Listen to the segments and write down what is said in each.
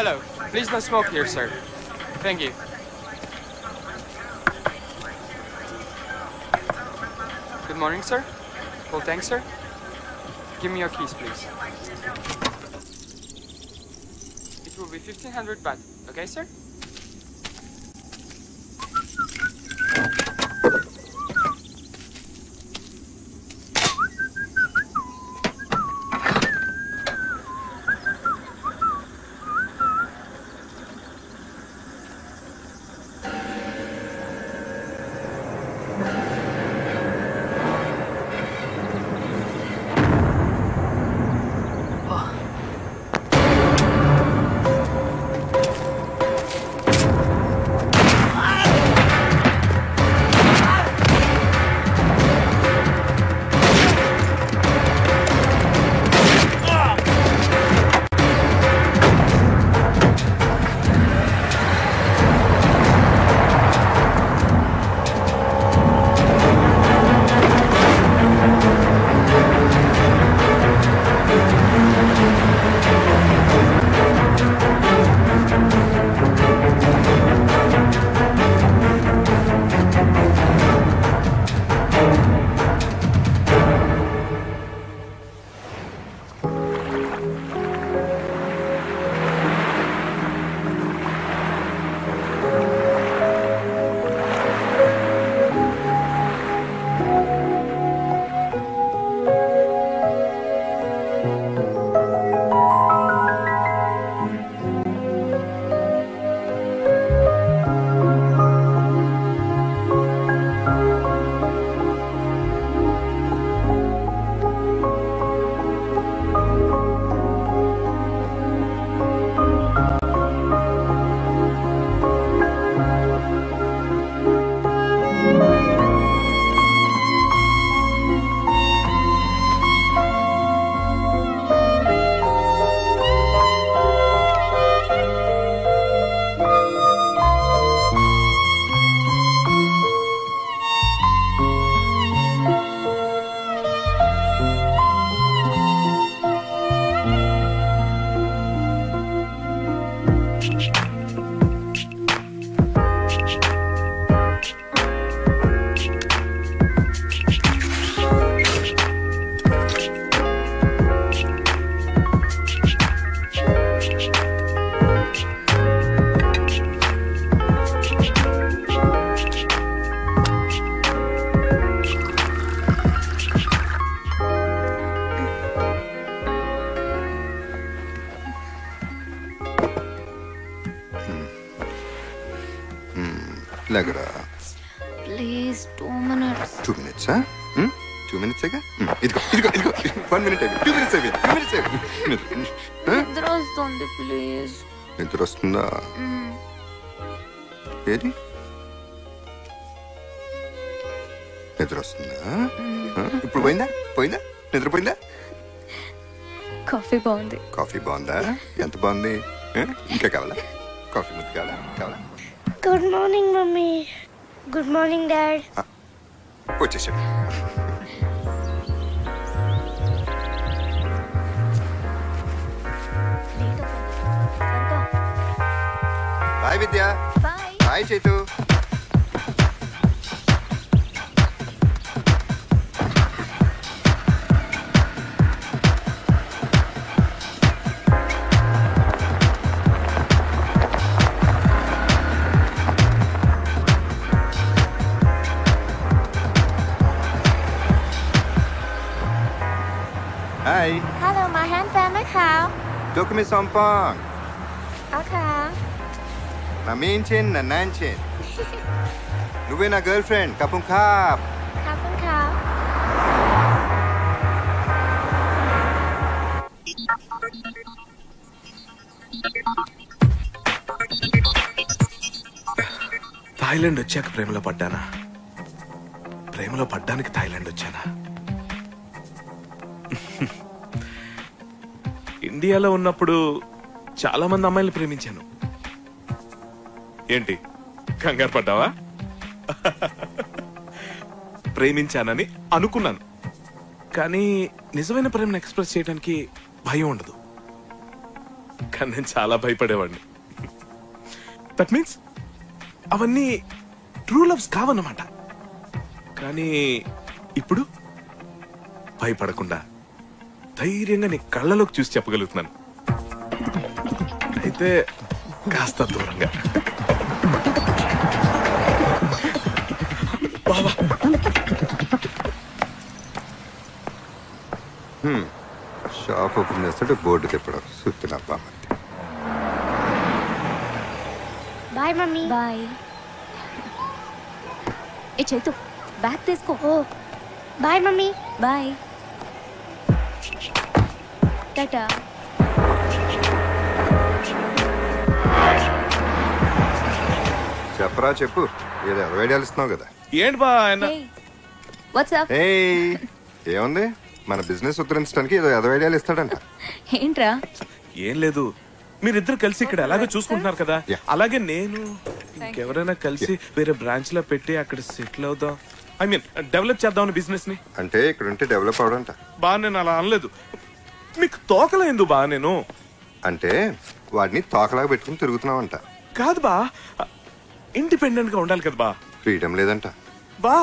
hello. Please no smoke here, sir. Thank you. Good morning, sir. Full tank, sir. Give me your keys, please. It will be 1,500 baht. Okay, sir? लग रहा please 2 minutes 2 minutes huh 2 minutes aga ఇదిగో 1 minute అయిపోయింది 2 minutes అయిపోయింది 2 minutes అయిపోయింది నిద్ర వస్తుంది please నిద్ర వస్తుందా ఏది నిద్ర వస్తుందా ఇప్పుడు పోయిందా నిద్ర పోయిందా కాఫీ బాగుంది కాఫీ బాగుందా ఎంత బాగుంది ఇంకా కావాలా కాఫీ ముద్దు కావాలా good morning mummy good morning dad వచ్చేసాడు బాయ్ విద్య bye Chaitu Hi. Hello มาแฮนด์แฟนไหมคะ Doku mi sompong. โอเค Na minchin na nanchin. Nuwe na girlfriend kapung kap. ขอบคุณค่ะ Thailand వచ్చాక ప్రేమలో పడ్డానా ప్రేమలో పడ్డానికి థాయిలాండ్ వచ్చానా ఇండియాలో ఉన్నప్పుడు చాలా మంది అమ్మాయిలు ప్రేమించాను ఏంటి కంగారు పడ్డావా ప్రేమించానని అనుకున్నాను కానీ నిజమైన ప్రేమను ఎక్స్ప్రెస్ చేయడానికి భయం ఉండదు కానీ నేను చాలా భయపడేవాడిని. దట్ మీన్స్ అవన్నీ ట్రూ లవ్స్ కావన్నమాట. కానీ ఇప్పుడు భయపడకుండా ధైర్యంగా నీ కళ్ళలోకి చూసి చెప్పగలుగుతున్నాను. అయితే కాస్త దూరంగా. బావా షాప్ ఓపెన్ చేస్తాడు, బోర్డు తిప్పడం సుత్తిన బామ్మర్ది. Bye mummy. బాయ్. ఏ చైతు బ్యాగ్ తీసుకో. ఓ బాయ్ మమ్మీ. బాయ్. టాటా. చెప్పరా చెప్పు, ఏదో ఐడియాలు ఇస్తున్నావు కదా. ఏంటి బా ఆయన వాట్సాప్? ఏయ్ ఏముంది, మన బిజినెస్ ఉద్ధరించడానికి ఏదో ఐడియాలు ఇస్తాడంట. ఏంట్రా? ఏం లేదు, మీరిద్దరు కలిసి ఇక్కడ ఎలాగో చూసుకుంటున్నారు కదా, Yeah. అలాగే నేను ఇంకెవరైనా కలిసి వేరే బ్రాంచ్ లో పెట్టి అక్కడ సెటిల్ అవుదాం, ఐ మీన్ డెవలప్ చేద్దాం బిజినెస్ ని. అంటే ఇక్కడ ఉంటే డెవలప్ అవడంట. బా నేను అలా అనలేదు, మీకు తోకలేదు బా. నేను అంటే వాడిని తోకలాగా పెట్టుకుని తిరుగుతున్నావంట. కాదు బా, ఇండిపెండెంట్ గా ఉండాలి కదా బా. ఫ్రీడమ్ లేదంట. బా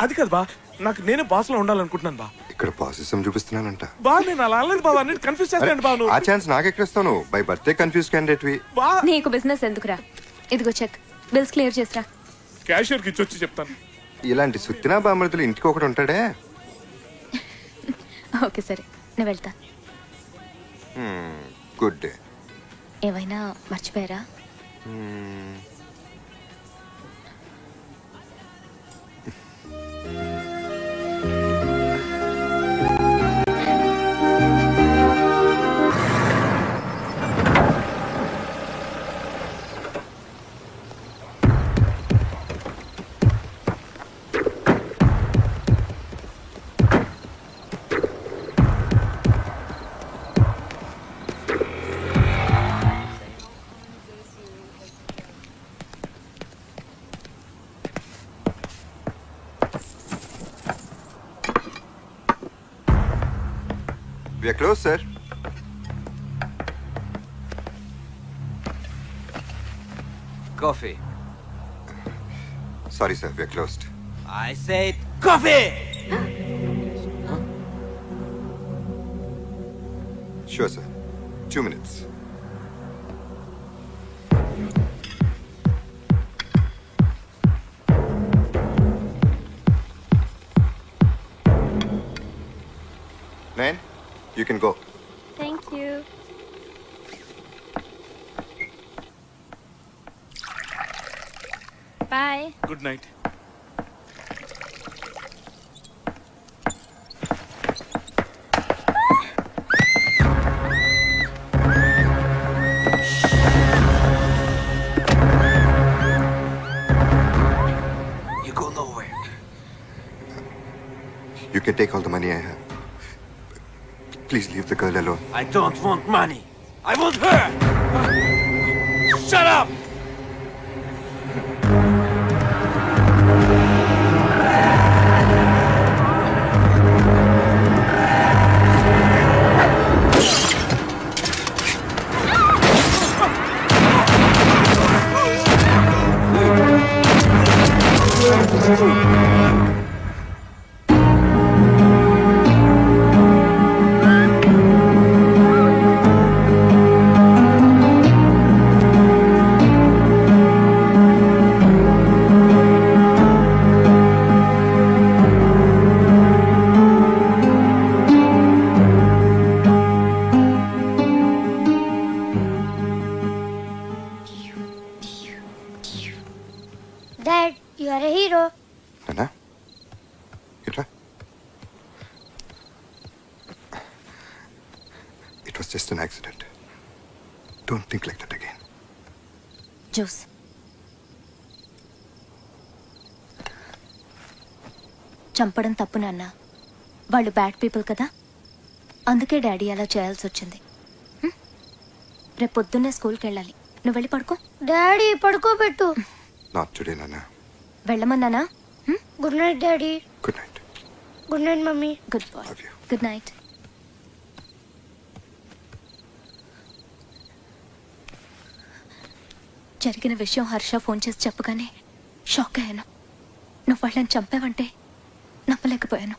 అది కాదు బా, నాకు నేనే బాస్ లో ఉండాలనుకుంటున్నాను బా. ఇక్కడ పాసిజం చూపిస్తున్నానంట. బా నేను అలా అనలేదు బాబా, నేను కన్ఫ్యూజ్ చేస్తాను బా. ఆ ఛాన్స్ నాకెక్కడిస్తాను, బై బర్త్డే కన్ఫ్యూజ్ క్యాండిడేట్ వి. బా నీకు బిజినెస్ ఎందుకురా? ఇదిగో చెక్, బిల్స్ క్లియర్ చేసిరా. క్యాషియర్ కి ఇచ్చి వచ్చి చెప్తాను. ఇలాంటి సుత్తినా బామర్దులు ఇంటికి ఒకటి ఉంటాడే. ఓకే సరే, నేను వెళ్తా. Good day. ఏమైనా మర్చిపోయారా? We are closed, sir. Coffee. Sorry, sir. We are closed. I said coffee! Sure, sir. 2 minutes. Nain, you can go. Thank you. Bye. Good night. You go nowhere. You can take all the money I have. Please leave the girl alone. I don't want money. I want her! Shut up! Dad, you are a hero. Nana? Itra? It was just an accident. Don't think like that again. Juice. చంపడం తప్పు నాన్న, వాళ్ళు bad people కదా, అందుకే daddy అలా చేయాల్సి వచ్చింది. రేపు పొద్దున్నే స్కూల్కి వెళ్ళాలి, నువ్వు వెళ్ళి పడుకో. డాడీ పడుకోబెట్టు. Not today, Nana. వెళ్ళమన్నానా? Good night daddy. Good night. Good night mummy. Good boy. Love you. Good night. జరిగిన విషయం హర్ష ఫోన్ చేసి చెప్పగానే షాక్ అయ్యాను. నువ్వు వాళ్ళని చంపావంటే నమ్మలేకపోయాను.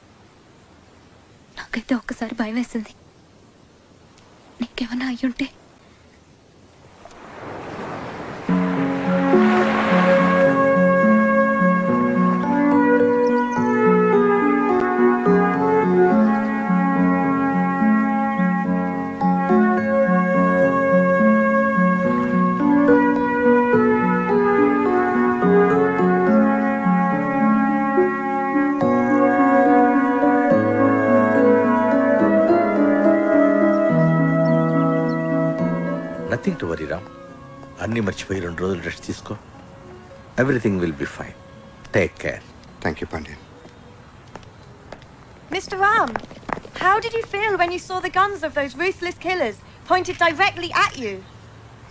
నాకైతే ఒక్కసారి భయం వేసింది. నీకేమన్నా అయ్యుంటే. Nothing to worry Ram. అన్నీ మర్చిపోయి 2 రోజులు రెస్ట్ తీసుకో. Everything will be fine. Take care. Thank you Pandit. Mr. Ram, how did you feel when you saw the guns of those ruthless killers pointed directly at you?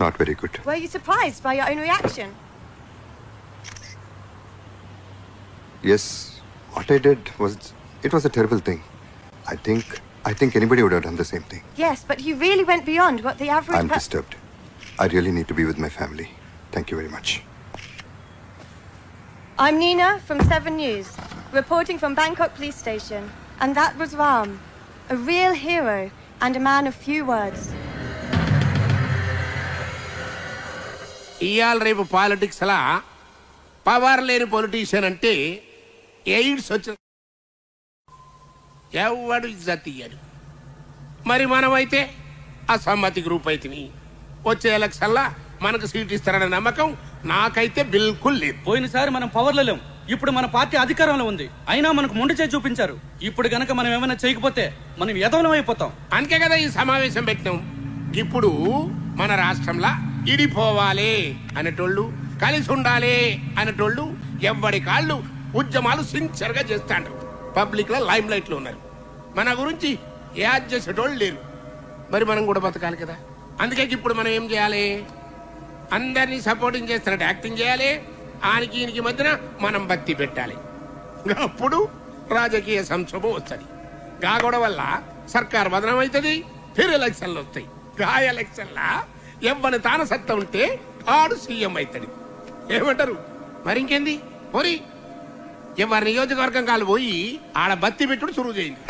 Not very good. Were you surprised by your own reaction? Yes, what I did was a terrible thing. I think anybody would have done the same thing. Yes, but you really went beyond what the average I'm disturbed. I really need to be with my family. Thank you very much. I'm Nina from 7 News, reporting from Bangkok Police Station. And that was Ram, a real hero and a man of few words. ఇయాల రేపు politics అలా power లేని politician అంటే AIDS వచ్చిన ఎవడు ఇజ్జత్ ఇయ్యడు. మరి మనమైతే అసమ్మతి గ్రూప్ అయితే వచ్చే ఎలక్షన్లా మనకు సీట్ ఇస్తారనే నమ్మకం నాకైతే బిల్కుల్ లేదు. పోయినసారి మనం పవర్లో లేం, ఇప్పుడు మన పార్టీ అధికారంలో ఉంది. అయినా మనకు మొండి చేయి చూపించారు. ఇప్పుడు గనక మనం ఏమైనా చేయకపోతే మనం యదవలం అయిపోతాం. అందుకే కదా ఈ సమావేశం పెట్టినాం. ఇప్పుడు మన రాష్ట్రంలో ఇడిపోవాలి అనేటోళ్ళు, కలిసి ఉండాలి అనేటోళ్ళు ఎవ్వడి కాళ్ళు ఉద్యమాలు సిన్సియర్గా చేస్తాండ్రు. పబ్లిక్ లో లైమ్ లైట్ లో ఉన్నారు. మన గురించి యాడ్ చేసేటోళ్ళు లేరు. మరి మనం కూడా బతకాలి కదా. అందుకే ఇప్పుడు మనం ఏం చేయాలి? అందరినీ సపోర్టింగ్ చేస్తున్నట్టు యాక్టింగ్ చేయాలి. ఆనికి ఈయనకి మధ్యన మనం బత్తి పెట్టాలి. అప్పుడు రాజకీయ సంక్షోభం వస్తుంది. గాగొడ వల్ల సర్కార్ బదనం అవుతుంది. ఫిర్ ఎలక్షన్లు వస్తాయి. గా ఎలక్షన్లా ఎవ్వని తాన సత్తా ఉంటే ఆడు సీఎం అవుతాడు. ఏమంటారు? మరి ఇంకేంది? పోరి ఎవరి నియోజకవర్గం కాలు పోయి ఆడ బత్తి పెట్టుడు సురువు చేయండి.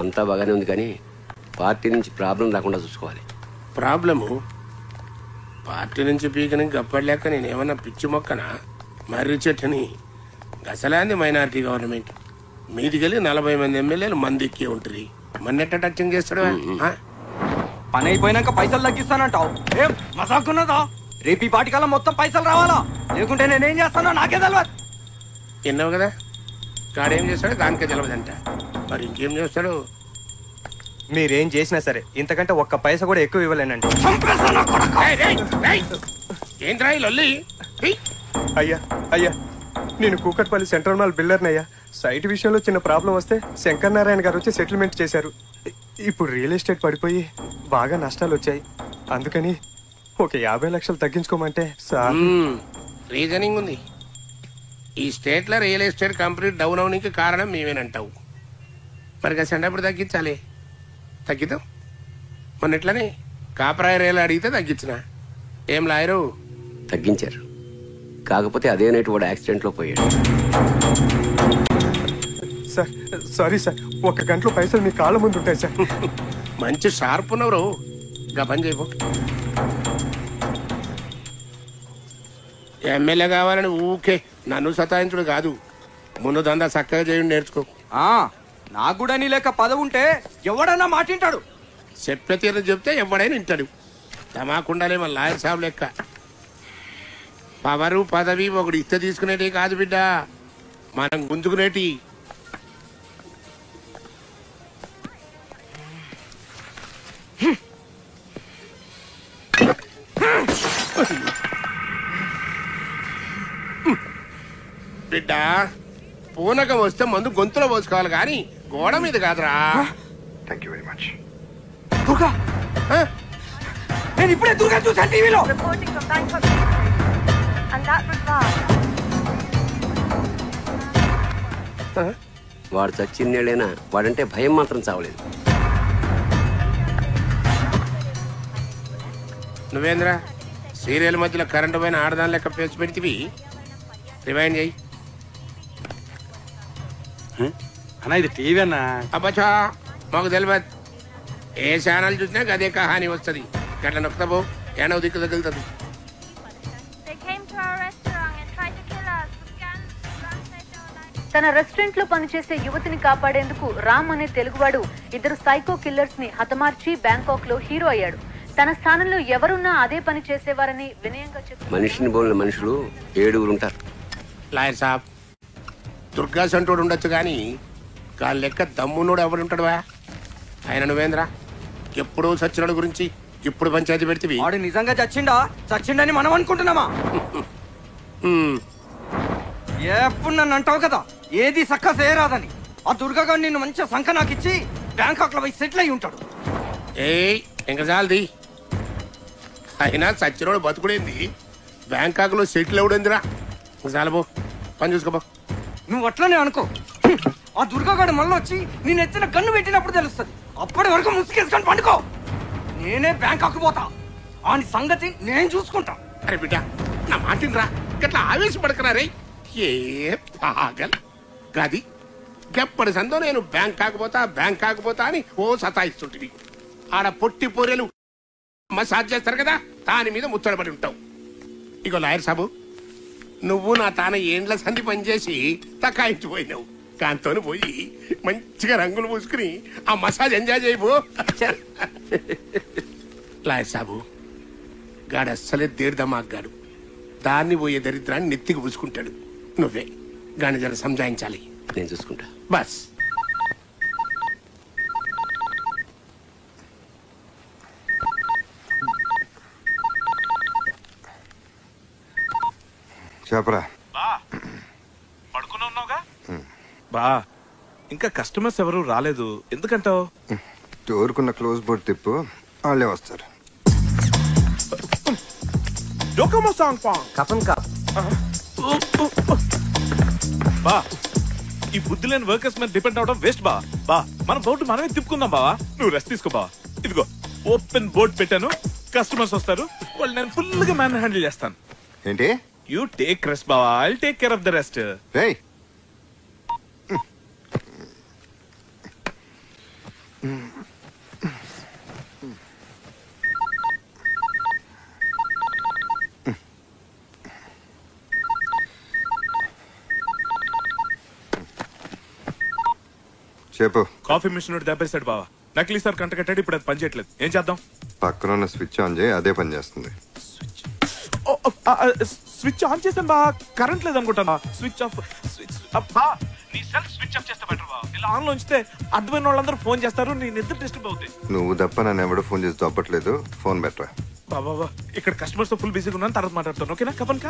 అంతా బాగానే ఉంది, కానీ పార్టీ నుంచి ప్రాబ్లం రాకుండా చూసుకోవాలి. ప్రాబ్లము పార్టీ నుంచి పీకని గప్పలేక నేనేమన్నా పిచ్చి మొక్కనా? మర్రి చెట్టుని గసలాంది మైనారిటీ గవర్నమెంట్ మీదికెళ్ళి 40 మంది ఎమ్మెల్యేలు మంది ఎక్కి ఉంటుంది. మన్నెట్ట టచింగ్ చేస్తాడు. పని అయిపోయినాక పైసలు తగ్గిస్తానంటావు. ఏం మసాకున్నదా? రేపు ఈ పాటికల్లా మొత్తం పైసలు రావాలా, లేకుంటే నేనేం చేస్తానో నాకే తెలియదు. విన్నావు కదా, గాడేం చేస్తాడో దానికే తెలియదంట. మరి ఇంకేం చేస్తాడు? మీరేం చేసినా సరే ఇంతకంటే ఒక్క పైసా కూడా ఎక్కువ ఇవ్వలేనండి. ఏంట్రా ఈ లొల్లి? అయ్యా అయ్యా, నేను కూకట్పల్లి సెంట్రల్ మాల్ బిల్డర్ని అయ్యా. సైట్ విషయంలో చిన్న ప్రాబ్లం వస్తే శంకర్ నారాయణ గారు వచ్చి సెటిల్మెంట్ చేశారు. ఇప్పుడు రియల్ ఎస్టేట్ పడిపోయి బాగా నష్టాలు వచ్చాయి. అందుకని ఒక 50 లక్షలు తగ్గించుకోమంటే సార్. రీజనింగ్ ఉంది. ఈ స్టేట్ లో రియల్ ఎస్టేట్ కంపెనీ డౌన్ అవడానికి కారణం మేమేనంటావు. మరి కసండి అప్పుడు తగ్గించాలి. తగ్గిద్దాం. మొన్న ఎట్లనే కాపరాయి రేలు అడిగితే తగ్గించిన. ఏం లాయరు? తగ్గించారు. కాకపోతే అదే నైట్ వాడు యాక్సిడెంట్ లో పోయాడు. సార్ సారీ సార్, 1 గంటలో పైసలు మీ కాళ్ళ ముందు ఉంటాయి సార్. మంచి షార్ప్ ఉన్నవరు. గా పని చేయబో. ఎమ్మెల్యే కావాలని ఊకే నన్ను సతాయించుడు కాదు. ముందు దందా చక్కగా చేయండి, నేర్చుకో. నాకు కూడా నీ లెక్క పదవి ఉంటే ఎవడన్నా మాటింటాడు. చెప్పే తీరు చెప్తే ఎవడైనా వింటాడు. తమాకుండాలే మన లాయర్ సాబ్ లెక్క. పవరు పదవి ఒకటి ఇస్తే తీసుకునేటి కాదు బిడ్డ, మనం గుంజుకునేటి. బిడ్డ పూనకం వస్తే మందు గొంతులో పోసుకోవాలి కానీ గోడ మీద కాదురా. Thank you very much. Durga, నేను ఇప్పుడే దుర్గా చూసాను టీవీలో. Reporting from Bangkok Police Station. And that was Ram, వాడు చచ్చిన్నేళ్ళైనా వాడంటే భయం మాత్రం చావలేదు. నువ్వేంద్ర సీరియల్ మధ్యలో కరెంటు పైన ఆడదాని లెక్క పేచి పెడితివి. రివైండ్ చేయి. అన్నా ఇది టీవీ అన్నా. అబ్బచ్చా మాకు తెలియదు. ఏ ఛానల్ చూసినా అదే కహాని వస్తుంది. గట్ల నొక్కుతాబో ఏనో దిక్కు తగులుతుంది. తన రెస్టారెంట్ లో పనిచేసే యువతిని కాపాడేందుకు రామ్ అనే తెలుగువాడు 2 సైకో కిల్లర్స్ ని హతమార్చి బ్యాంకాక్ లో హీరో అయ్యాడు. తన స్థానంలో ఎవరున్నా అదే పని చేసేవారని వినయంగా చెప్పారు. మనిషిని పోలిన మనుషులు 7 ఉంటారు. లాయర్ సాబ్ దుర్గా సంటోడు ఉండొచ్చు కానీ గాలి లెక్క దమ్మునోడు ఎవడుంటాడువా? ఆయన నువ్వేంద్ర ఎప్పుడూ సచ్చినోడు గురించి ఇప్పుడు పంచాయతీ పెడితే వాడు నిజంగా చచ్చిండని మనం అనుకుంటున్నామా? ఎప్పుడు నన్ను అంటావు కదా ఏది సక్క చేయరాదని. ఆ దుర్గాగాడు నిన్ను మంచిగా సంఖ నాకిచ్చి బ్యాంకాక్ లో పోయి సెటిల్ అయి ఉంటాడు. ఇంకా చాలది. అయినా సచ్చినోడు బతుకుడేంది, బ్యాంకాక్ లో సెటిల్ అవడేందిరా? చాలబో పని చూసుకోబో. నువ్వు అట్లనే అనుకో. ఆ దుర్గాగాడు మళ్ళీ వచ్చి నేను ఎత్తిన గన్ను పెట్టినప్పుడు తెలుస్తుంది. అప్పటి వరకు ముసుకేసుకొని పండుకో. నేనే బ్యాంకాక్ పోతా. ఆని సంగతి నేను చూసుకుంటా. అరే బిడ్డ నా మాటినరా, గట్లా ఆవేశపడకరా. ఏ పాగల్ గది గెప్పటి సందో నేను బ్యాంకాక్ పోతా అని ఓ సతాయిస్తుంటివి. ఆడ పొట్టి పొరెలు మసాజ్ చేస్తారు కదా, దాని మీద ముచ్చటపడి ఉంటావు. ఇగో లాయర్ సాబు, నువ్వు నా తాన ఏండ్ల సంధి పనిచేసి తకాయించిపోయినావు. దాంతో పోయి మంచిగా రంగులు పూసుకుని ఆ మసాజ్ ఎంజాయ్ చేయబో. లాయర్ సాబు గాడు అస్సలే దేర్దమాగ్గాడు. దాన్ని పోయే దరిద్రాన్ని నెత్తికి పూసుకుంటాడు. నువ్వే గాని జర సంజాయించాలి. నేను చూసుకుంటా బస్. చెప్పరా. పడుకుని ఉన్నావుగా బా. ఇంకా కస్టమర్స్ ఎవరు రాలేదు ఎందుకంటావు? డోర్కున్న క్లోజ్ బోర్డ్ తిప్పు, వాళ్ళే వస్తారు. బా ఈ బుద్ధి లేని వర్కర్స్ మీద డిపెండ్ అవడం వేస్ట్ బా. బా మన బోర్డు మనమే తిప్పుకుందాం బావా. నువ్వు రెస్ట్ తీసుకో బావా. ఇదిగో ఓపెన్ బోర్డు పెట్టాను, కస్టమర్స్ వస్తారు, వాళ్ళు నేను ఫుల్ గా మ్యాన్ హ్యాండిల్ చేస్తాను. ఏంటి? యూ టేక్ రెస్ట్ బావా, I'll take care of the rest. చెప్పు. కాఫీ మిషన్ దెబ్బేశాడు బావా. నకిలీ సార్ కంట కట్టాడు, ఇప్పుడు అది పనిచేయట్లేదు. ఏం చేద్దాం? పక్కన ఉన్న స్విచ్ ఆన్ చేయి, అదే పని చేస్తుంది. స్విచ్ ఆన్ చేసాను బా, కరెంట్ లేదు అనుకుంటాను. స్విచ్ ఆఫ్ బా. నీ సెల్ఫ్ స్విచ్ ఆఫ్ చేస్తే బెటర్ బా. ఇలా ఆన్ లో ఉంచితే అడ్వైన వాళ్ళందరూ ఫోన్ చేస్తారు, నీ నిద్ర డిస్టర్బ్ అవుతాయి. నువ్వు తప్ప నన్ను ఎవడో ఫోన్ చేసి దొబ్బట్లేదు. ఫోన్ బెటరా బాబా. ఇక్కడ కస్టమర్స్ తో ఫుల్ బిజీగా ఉన్నాను, తర్వాత మాట్లాడతాను. ఓకేనా? కపన్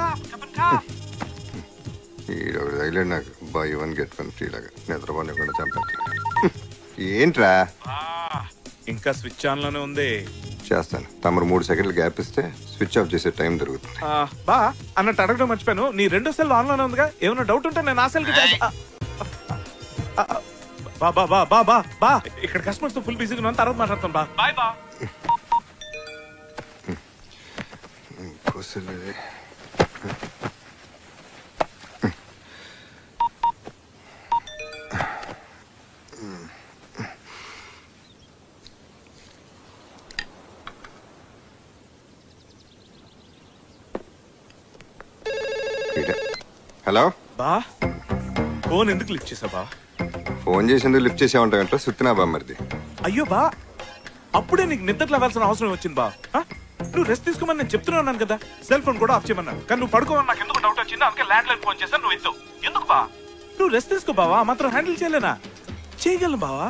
కా తగిలేడు నాకు. బై 1 get 1 ఫ్రీ లాగా నిద్రపోని కూడా చంపేస్తాను. ఏంట్రా? ఇంకా స్విచ్ ఆన్ లోనే ఉంది. చేస్తాను. తమరు 3 సెకండ్లు గ్యాప్ ఇస్తే స్విచ్ ఆఫ్ చేసే టైం దొరుకుతుంది. బా అన్నట్టు అడగడం మర్చిపోయాను, నీ 2 సెల్ ఆన్ లోనే ఉందిగా. ఏమైనా డౌట్ ఉంటే నేను ఆ సెల్ కి బా బా బా బా బా బా. ఇక్కడ కస్టమర్స్ తో ఫుల్ బిజీగా ఉన్నాను, తర్వాత మాట్లాడతాను బా. బాయ్ బా. హలో బా. ఫోన్ ఎందుకు లిఫ్ట్ చేసా బా? ఫోన్ చేసేందుకు లిఫ్ట్ చేసే ఉంటాయంట. సుత్తినా బా మరిది. అయ్యో బా, అప్పుడే నీకు నిద్ర లేవాల్సిన అవసరం వచ్చింది బా. నువ్వు రెస్ట్ తీసుకోమని నేను చెప్తున్నాను కదా. సెల్ ఫోన్ కూడా ఆఫ్ చేయమన్నాను, కానీ నువ్వు పడుకోమని నాకు ఎందుకు డౌట్ వచ్చింది. అందుకే ల్యాండ్ లైన్ ఫోన్ చేశాను, నువ్వు ఎత్తు. ఎందుకు బా? నువ్వు రెస్ట్ తీసుకో బావా. మాత్రం హ్యాండిల్ చేయలేనా? చేయగలను బావా.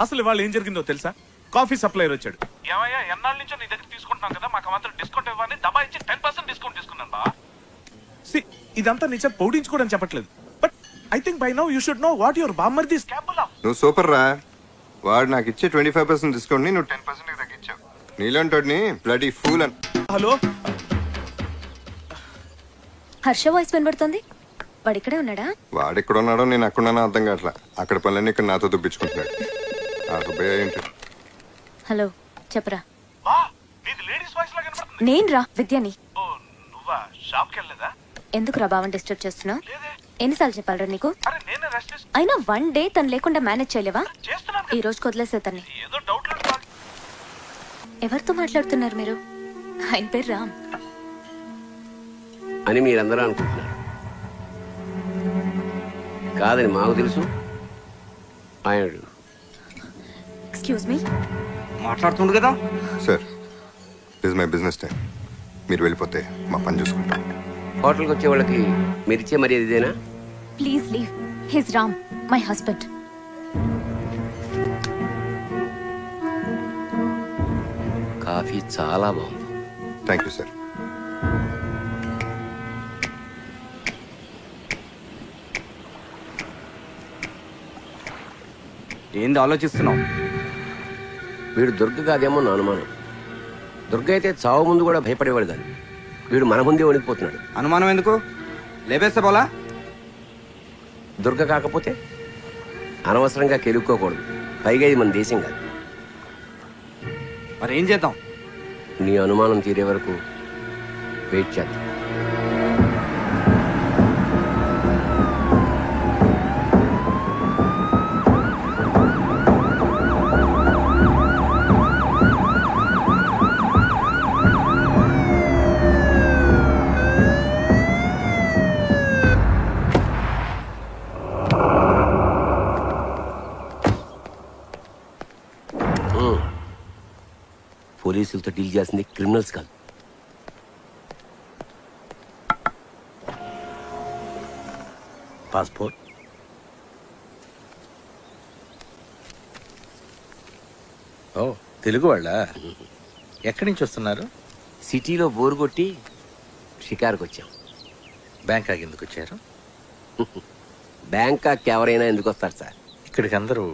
అసలు వాళ్ళు ఏం జరిగిందో తెలుసా? కాఫీ సప్లైర్ వచ్చాడు. ఏమయ్యా ఎన్నాళ్ళ నుంచో నీ దగ్గర తీసుకుంటున్నాం కదా, మాకు మాత్రం డిస్కౌంట్ ఇవ్వని దబా ఇచ్చి 10% డిస్కౌంట్ తీసుకున్నాను బా. ఇదంతా నిజం పౌడించుకోవడం చెప్పట్లేదు, but I think by now you should know what your బామ్మర్ది ఇస్ కేపబుల్ ఆఫ్. నువ్వు సూపర్ రా. వాడు నాకు ఇచ్చే 25% డిస్కౌంట్ ని నువ్వు 10% తగ్గించావు. నీలాంటోడిని బ్లడీ ఫూల్ అని. హలో హర్ష వాయిస్ వినబడుతుంది. వాడు ఇక్కడే ఉన్నాడా? వాడు ఎక్కడ ఉన్నాడో నేను అక్కడున్నానో అర్థం కావట్లా. అక్కడ పనులన్నీ ఇక్కడ నాతో దుప్పించుకుంటున్నాడు. ఆ సుబ్బయ్య ఏంటి? హలో చెప్పరా. నేను రా విద్యని. ఎందుకు రా బావని డిస్టర్బ్ చేస్తున్నావు? ఎన్నిసార్లు చెప్పాలరా నీకు? అయినా 1 డే తను లేకుండా మేనేజ్ చేయలేవా? ఈ రోజు వదిలేసే తన్ని. ఎవరితో మాట్లాడుతున్నారు మీరు? ఆయన పేరు రామ్ అని మీరందరూ అనుకుంటున్నారు. కాదని మాకు తెలుసు. ఆయన ఎక్స్క్యూజ్ మీ. మాట్లాడుతుండు కదా sir. This my business time. మీరు వెళ్ళిపోతే మా పని చూసుకుంటాం. హోటల్కి వచ్చే వాళ్ళకి మీరు ఇచ్చే మర్యాద ఇదేనా? Please leave. His Ram my husband. Coffee చాలా బాగుంది. Thank you sir. ఏంది ఆలోచిస్తున్నావు? వీడు దుర్గ కాదేమో నా అనుమానం. దుర్గ అయితే చావు ముందు కూడా భయపడేవాడు కాదు. వీడు మన ముందే వణికిపోతున్నాడు. అనుమానం ఎందుకు? లేపేస్తే పోలా? దుర్గ కాకపోతే అనవసరంగా కెలుక్కోకూడదు. పైగా ఇది మన దేశం కాదు. మరి ఏం చేద్దాం? నీ అనుమానం తీరే వరకు వెయిట్ చేద్దాం. పోలీసులతో డీల్ చేసింది క్రిమినల్స్ కాదు. పాస్పోర్ట్, ఓ తెలుగు వాళ్ళ? ఎక్కడి నుంచి వస్తున్నారు? సిటీలో బోరు కొట్టి షికారుకు వచ్చాం. బ్యాంకాక్ ఎందుకు వచ్చారు? బ్యాంకాక్ ఎవరైనా ఎందుకు వస్తారు సార్? ఇక్కడికి అందరూ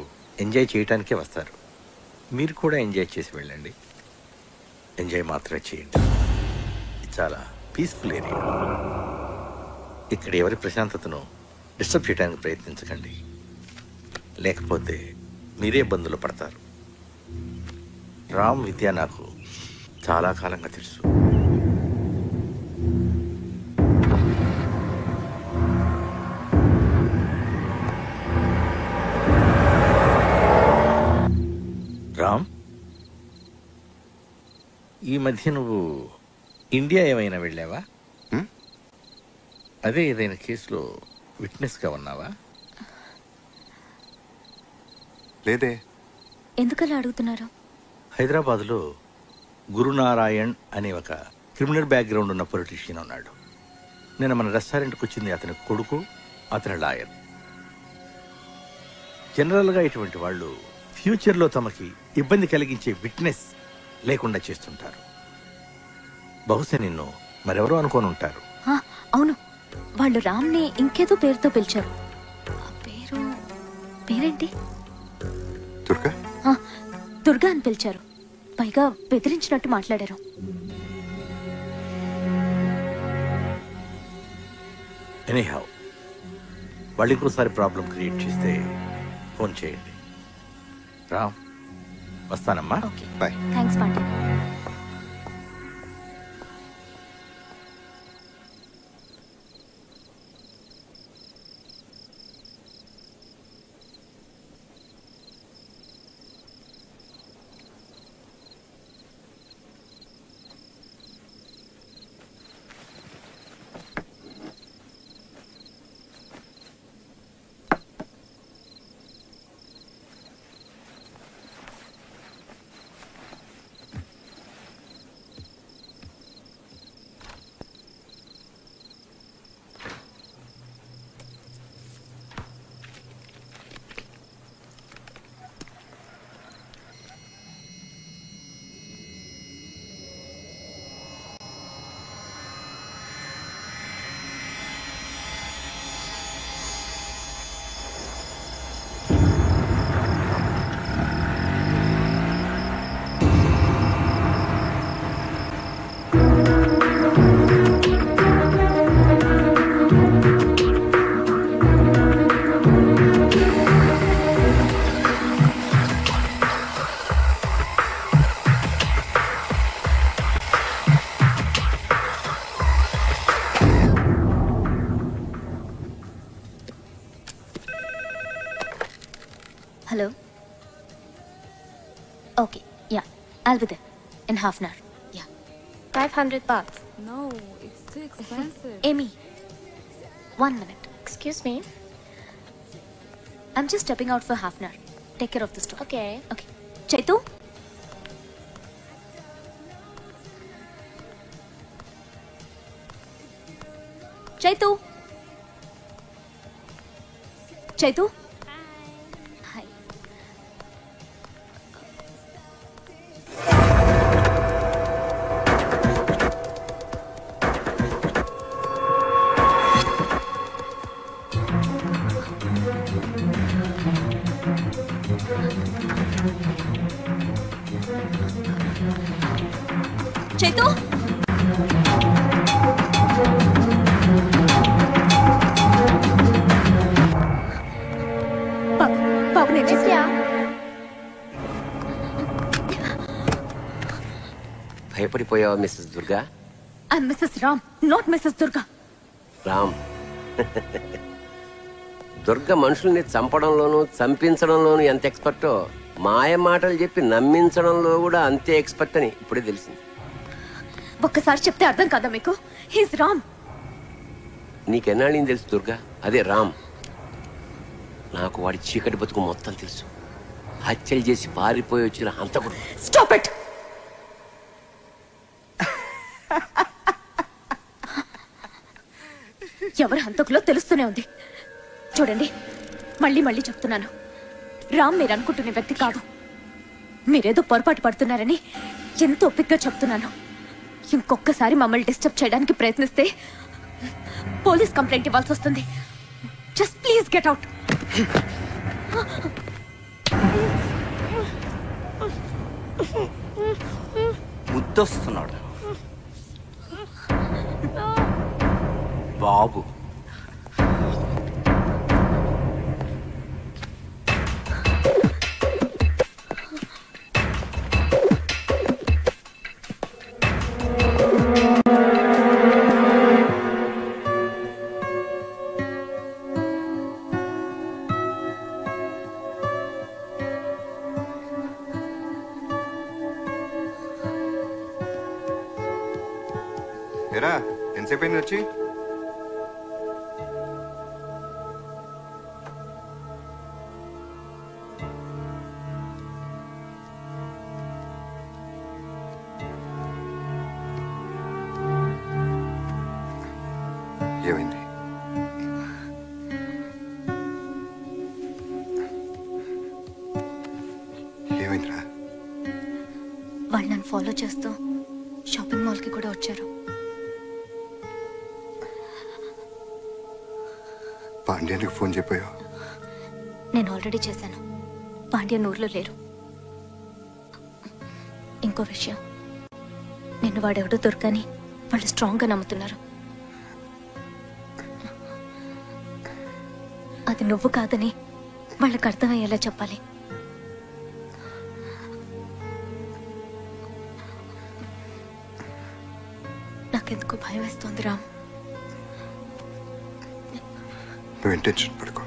ఎంజాయ్ చేయడానికే వస్తారు. మీరు కూడా ఎంజాయ్ చేసి వెళ్ళండి. ఎంజాయ్ మాత్రమే చేయండి. ఇది చాలా పీస్ఫుల్ ఏరియా. ఇక్కడ ఎవరి ప్రశాంతతను డిస్టర్బ్ చేయడానికి ప్రయత్నించకండి, లేకపోతే మీరే ఇబ్బందులు పడతారు. రామ్ విద్య నాకు చాలా కాలంగా తెలుసు. రామ్, ఈ మధ్య నువ్వు ఇండియా ఏమైనా వెళ్ళావా? అదే ఏదైనా కేసులో విట్నెస్గా ఉన్నావా? లేదే. ఎందుకలా అడుగుతున్నారు? హైదరాబాద్లో గురునారాయణ్ అనే ఒక క్రిమినల్ బ్యాక్గ్రౌండ్ ఉన్న పొలిటీషియన్ ఉన్నాడు. నేను మన రెస్టారెంట్కి వచ్చింది అతని కొడుకు, అతని లాయర్. జనరల్గా ఇటువంటి వాళ్ళు ఫ్యూచర్లో తమకి ఇబ్బంది కలిగించే విట్నెస్ లేకుండా చేస్తుంటారు. బహుశా నిన్ను మరెవరో అనుకోని ఉంటారు. అవును, వాళ్ళు రామ్ని ఇంకేదో పేరుతో పిలిచారు. పేరేంటి? దుర్గా. దుర్గా అని పిలిచారు. పైగా బెదిరించినట్టు మాట్లాడారు. ఎనీహౌ, వాళ్ళు ఇంకోసారి ప్రాబ్లం క్రియేట్ చేస్తే ఫోన్ చేయండి. రామ్, వస్తానమ్మా. Bye. Thanks Pandey. Hello? Okay, yeah. I'll be there in half an hour. Yeah. 500 baht. No, it's too expensive. Amy, 1 minute. Excuse me. I'm just stepping out for half an hour. Take care of the store. Okay. Okay. Chaitu? Chaitu? Chaitu? Hi. Chaitu? Babu, నేను Nitya. భయపడిపోయావా Mrs Durga? I'm Mrs. Ram, not Mrs. Durga. Ram Durga మనుషుల్ని చంపడంలోనూ చంపించడంలోనూ ఎంత ఎక్స్పర్టో మాయ మాటలు చెప్పి నమ్మించడంలో కూడా అంతే expert అని ఇప్పుడే తెలిసింది. ఒక్కసారి చెప్తే అర్థం కాదా మీకు? హీస్ రామ్. నీకెన్నాళ్ళని తెలుసు దుర్గా? అదే రామ్. నాకు వాడి చీకటి బతుకు మొత్తం తెలుసు. హత్యలు చేసి పారిపోయి వచ్చిన హంతకుడు. Stop it. ఎవరు హంతకులో తెలుస్తూనే ఉంది. చూడండి, మళ్ళీ మళ్ళీ చెప్తున్నాను, రామ్ మీరు అనుకుంటున్న వ్యక్తి కాదు. మీరేదో పొరపాటు పడుతున్నారని ఎంతో ఓపికగా చెప్తున్నాను. ఇంకొకసారి మమ్మల్ని డిస్టర్బ్ చేయడానికి ప్రయత్నిస్తే పోలీస్ కంప్లైంట్ ఇవ్వాల్సి వస్తుంది. Just please get out. ముద్దొస్తున్నాడు బాబు. ఎరా ఎంతసేపు అయింది వచ్చి? ఏమైంది? ఏమైందిరా? వాళ్ళు నన్ను ఫాలో చేస్తూ షాపింగ్ మాల్కి కూడా వచ్చారు. పాండ్యానికి ఫోన్ చెప్పాయో? నేను ఆల్రెడీ చేశాను. పాండ్యన్ ఊర్లో లేరు. ఇంకో విషయం, నిన్ను వాడెవడో దొరకని వాళ్ళు స్ట్రాంగ్గా నమ్ముతున్నారు. అది నువ్వు కాదని వాళ్ళకి అర్థమయ్యేలా చెప్పాలి. నాకెందుకు భయం వేస్తోంది రామ్. నువ్వు టెన్షన్ పడుకో.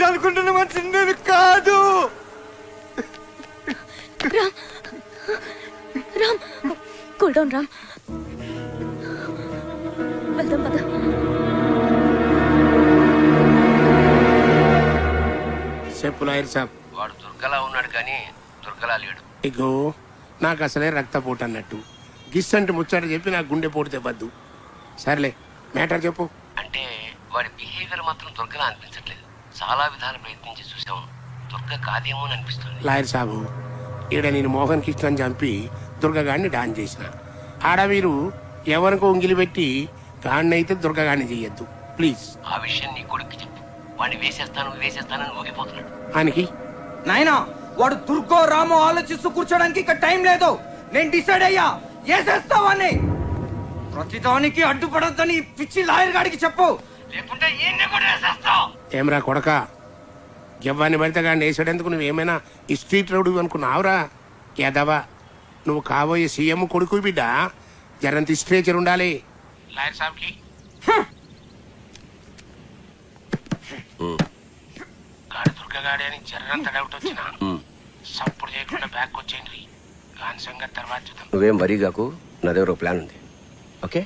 మీరు అనుకుంటున్న మనిషి నేను కాదు. Ram Ram cool down Ram. వెళ్దాం పద. చెప్పు లాయర్ సాబ్. వాడు దుర్గలా ఉన్నాడు కానీ దుర్గలా లేడు. ఇగో నాకు అసలే రక్తపోటు అన్నట్టు గిస్సంటి ముచ్చట చెప్పి నాకు గుండె పోటు తెవ్వద్దు. సర్లే మ్యాటర్ చెప్పు. అంటే వాడి బిహేవియర్ మాత్రం దుర్గలా అనిపించట్లేదు. చాలా విధాలు ప్రయత్నించి చూసాము, దుర్గ కాదేమో అని అనిపిస్తుంది. లాయర్ సాబు, ఈడ నేను మోహన్ కృష్ణని చంపి దుర్గగాడిని డాన్ చేసిన. ఆడ మీరు ఎవరికో ఉంగిలి పెట్టి గాడిని అయితే దుర్గగాడిని చెయ్యొద్దు ప్లీజ్. ఆ విషయం నీ కొడుక్కి చెప్పు. వాడిని వేసేస్తానని ఊగిపోతున్నాడు. ఆయనకి నాయనా వాడు దుర్గో రామో ఆలోచిస్తూ కూర్చోడానికి ఇక టైం లేదు. నేను డిసైడ్ అయ్యా, వేసేస్తావాన్ని. ప్రతిదానికి అడ్డుపడద్దని పిచ్చి లాయర్ గాడికి చెప్పు, లేకుంటే ఈయన్ని కూడా వేసేస్తావు. ఏమరా కొడక, ఎవ్వరిని పడితే గాడిని వేసాడేందుకు నువ్వేమైనా ఈ స్ట్రీట్ రౌడీ అనుకున్నావురా? ఎదవా, నువ్వు కాబోయే సీఎం కొడుకు బిడ్డ. జరంత స్ట్రేచర్ ఉండాలి లాయర్ సాబ్కి. గాడి దుర్గగాడి అని జర్రంత డౌట్ వచ్చిన సప్పుడు చేయకుండా బ్యాక్ వచ్చేయండి. గాని సంగతి తర్వాత చూద్దాం. నువ్వేం వరీ కాకు, నా దగ్గర ఒక ప్లాన్ ఉంది. ఓకే?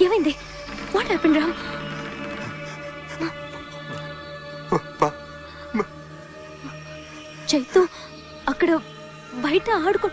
ఏమైంది? What happened Ram? చైతు అక్కడ బయట ఆడుకో.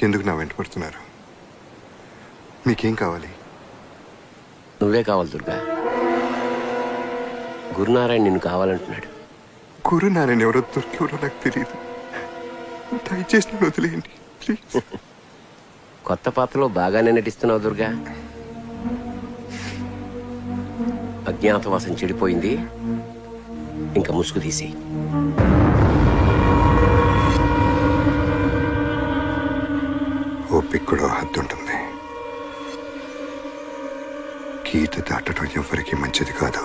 ఎందుకు నా వెంట పడుతున్నారు? మీకేం కావాలి? నువ్వే కావాలి దుర్గా. గురునారాయణ నిన్ను కావాలంటున్నాడు. గురునారాయణ ఎవరో దొరికెవరో నాకు తెలియదు. దయచేసి నన్ను వదిలేయండి ప్లీజ్. కొత్త పాత్రలో బాగానే నటిస్తున్నావు దుర్గా. అజ్ఞాతవాసం చెడిపోయింది, ఇంకా ముసుగు తీసి. ఓపిక కూడా హద్దు ఉంటుంది. గీత దాటడం ఎవరికి మంచిది కాదు.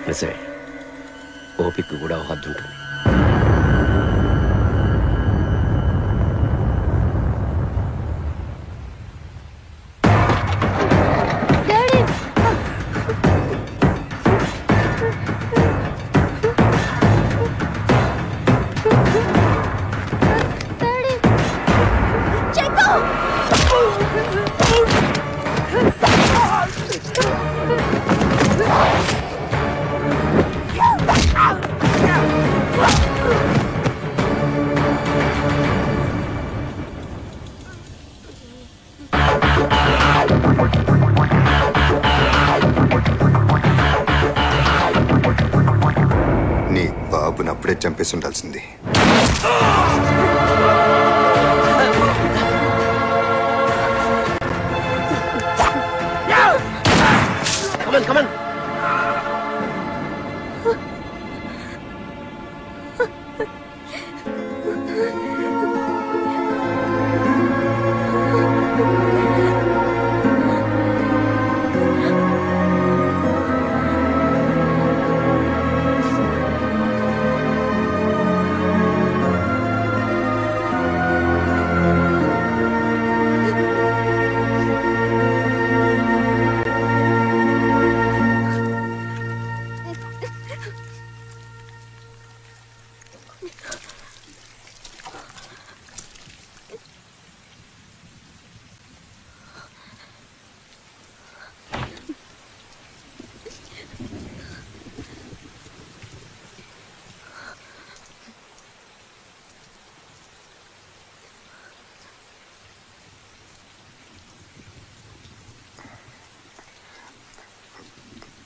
నిజమే, ఓపిక కూడా హద్దు ఉంటుంది. నీ బాబుని అప్పుడే చంపేసి ఉండాల్సింది.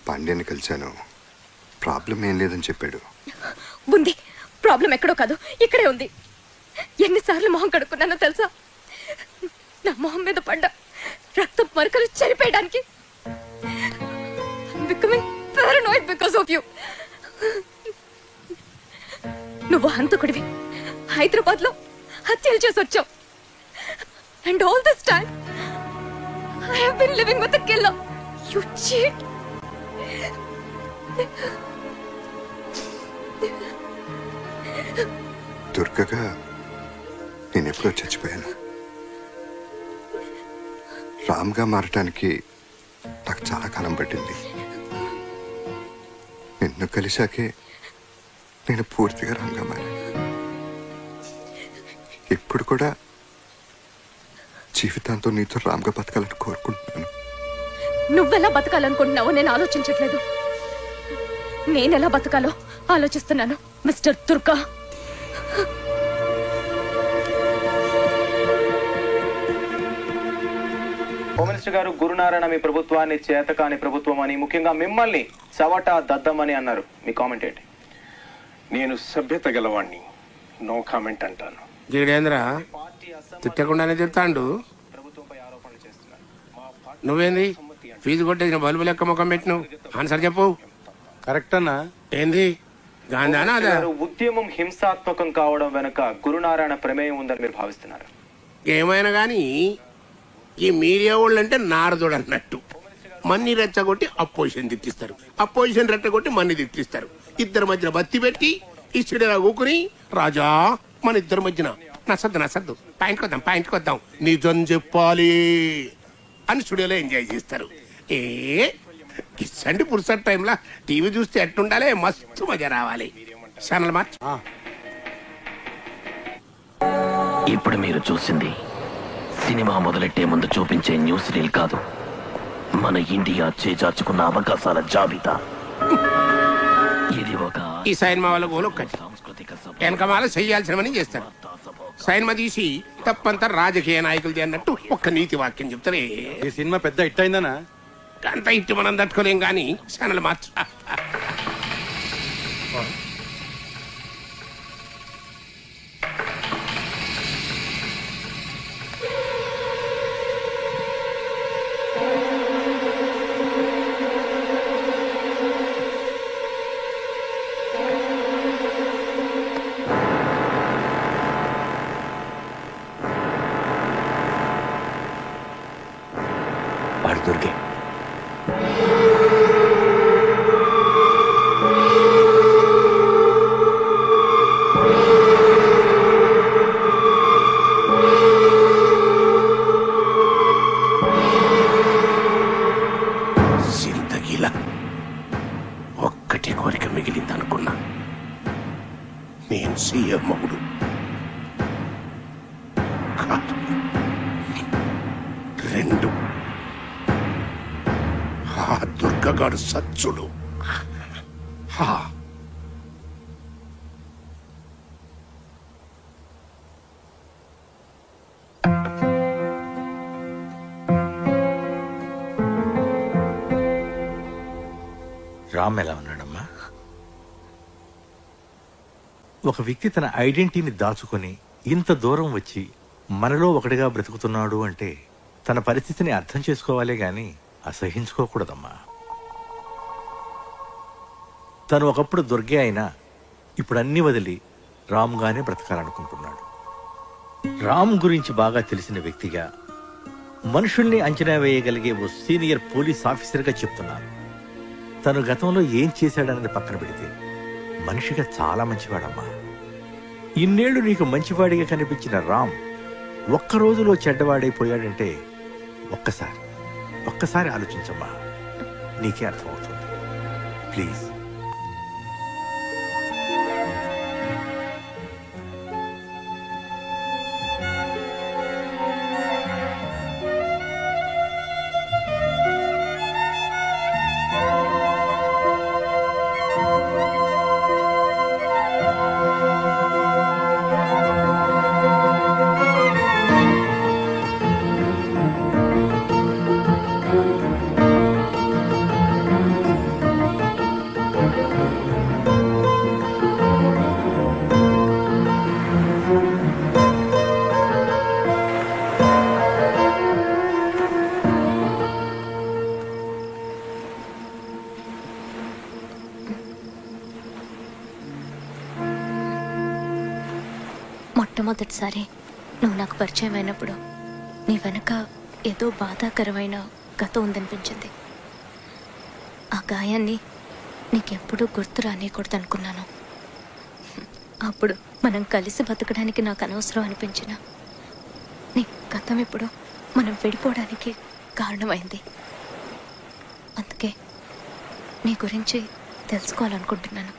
పాండ్యాన్ని కలిశాను. ప్రాబ్లం ఏం లేదని చెప్పాడు. ఉంది ప్రాబ్లం, ఎక్కడో కాదు ఇక్కడే ఉంది. ఎన్నిసార్లు మొహం కడుక్కున్నానో తెలుసా? నా మొహం మీద పడ్డ రక్తం మరకలు చెరిపేయడానికి. నువ్వు హంతకుడివి, హైదరాబాద్ లో హత్యలు చేసి వచ్చావు. And all this time I have been living with the killer. You cheat. దుర్గగా నేనెప్పుడో చచ్చిపోయాను. రామ్గా మారటానికి నాకు చాలా కాలం పట్టింది. నిన్ను కలిశాకే నేను పూర్తిగా రామ్గా మారాను. ఇప్పుడు కూడా జీవితాంతో నీతో రామ్గా బతకాలని కోరుకుంటున్నాను. నువ్వెలా బతకాలనుకుంటున్నావో నేను ఆలోచించట్లేదు. నేనెలా బతకాలో ఆలోచిస్తున్నాను మిస్టర్ దుర్గా. హోమ్ మినిస్టర్ గారు, గురునారాయణ మీ ప్రభుత్వాన్ని చేతకాని ప్రభుత్వం అని, ముఖ్యంగా మిమ్మల్ని చవట దద్దమని అన్నారు. మీ కామెంట్ ఏంటి? నేను సభ్యత గలవాణ్ణి, నో కామెంట్ అంటాను. జీడేంద్ర తిట్టకుండానే చెప్తాండు. నువ్వేంది ఫీజు కొట్టేసిన బల్బు లెక్క ముఖం పెట్టినావు? ఆన్సర్ చెప్పు. కరెక్ట్ అన్నా. ఏంది గాంధానా? ఉద్యమం హింసాత్మకం కావడం వెనుక గురునారాయణ ప్రమేయం ఉందని మీరు భావిస్తున్నారు? ఏమైనా కానీ ఈ మీడియా వాళ్ళు అంటే నారదుడు అన్నట్టు. మన్ని రెచ్చగొట్టి అపోజిషన్ తిట్టిస్తారు, అపోజిషన్ రెచ్చగొట్టి మన్ని తిట్టిస్తారు. ఇద్దరి మధ్యన బత్తి పెట్టి ఇచ్చిడేలా కూకుని రాజా మన ఇద్దరి మధ్యన నసద్దు పాయింట్కి వద్దాం నిజం చెప్పాలి అని స్టూడియోలో ఎంజాయ్ చేస్తారు. కిస్సండి పురుసట్ టైంలో టీవీ చూస్తే ఎట్టుండాలి, మస్తు మజా రావాలి. Channel March. ఇప్పుడు మీరు చూసింది సినిమా మొదలెట్టే ముందు చూపించే న్యూస్ రీల్ కాదు, మన ఇండియా చేజార్చుకున్న అవకాశాల జాబితా. ఇది ఒక ఈ సైన్మా వాళ్ళ గోలు ఒక్కటి, వెనకమాల చెయ్యాల్సినవని చేస్తారు. సైన్మా తీసి తప్పంతా రాజకీయ నాయకులది అన్నట్టు ఒక్క నీతి వాక్యం చెప్తారే. ఈ సినిమా పెద్ద హిట్ అయిందనా? అంత ఇట్టు మనం తట్టుకోలేం కానీ ఛానల్ మార్చు. దుర్గే. జిందగీలా ఒక్కటి కోరిక మిగిలిందనుకున్నా. నేను సీఎం మొగుడు కాదు, 2 ఆ దుర్గగాడు సచ్చుడు. రామ్ ఎలా ఉన్నాడమ్మా? ఒక వ్యక్తి తన ఐడెంటిటీని దాచుకొని ఇంత దూరం వచ్చి మనలో ఒకటిగా బ్రతుకుతున్నాడు అంటే తన పరిస్థితిని అర్థం చేసుకోవాలే గాని అసహించుకోకూడదమ్మా. తను ఒకప్పుడు దుర్గే అయినా ఇప్పుడు అన్ని వదిలి రామ్గానే బ్రతకాలనుకుంటున్నాడు. రామ్ గురించి బాగా తెలిసిన వ్యక్తిగా, మనుషుల్ని అంచనా వేయగలిగే ఓ సీనియర్ పోలీస్ ఆఫీసర్గా చెప్తున్నాను. తను గతంలో ఏం చేశాడన్నది పక్కన పెడితే మనిషిగా చాలా మంచివాడమ్మా. ఇన్నేళ్లు నీకు మంచివాడిగా కనిపించిన రామ్ ఒక్క రోజులో చెడ్డవాడైపోయాడంటే ఒక్కసారి ఆలోచించమ్మా, నీకే అర్థమవుతుంది. ప్లీజ్. మొట్టమొదటిసారి నువ్వు నాకు పరిచయం అయినప్పుడు నీ వెనక ఏదో బాధాకరమైన గతం ఉందనిపించింది. ఆ గాయాన్ని నీకెప్పుడూ గుర్తు రానియకూడదు అనుకున్నాను. అప్పుడు మనం కలిసి బతకడానికి నాకు అనవసరం అనిపించిన నీ గతం ఇప్పుడు మనం విడిపోవడానికి కారణమైంది. అందుకే నీ గురించి తెలుసుకోవాలనుకుంటున్నాను.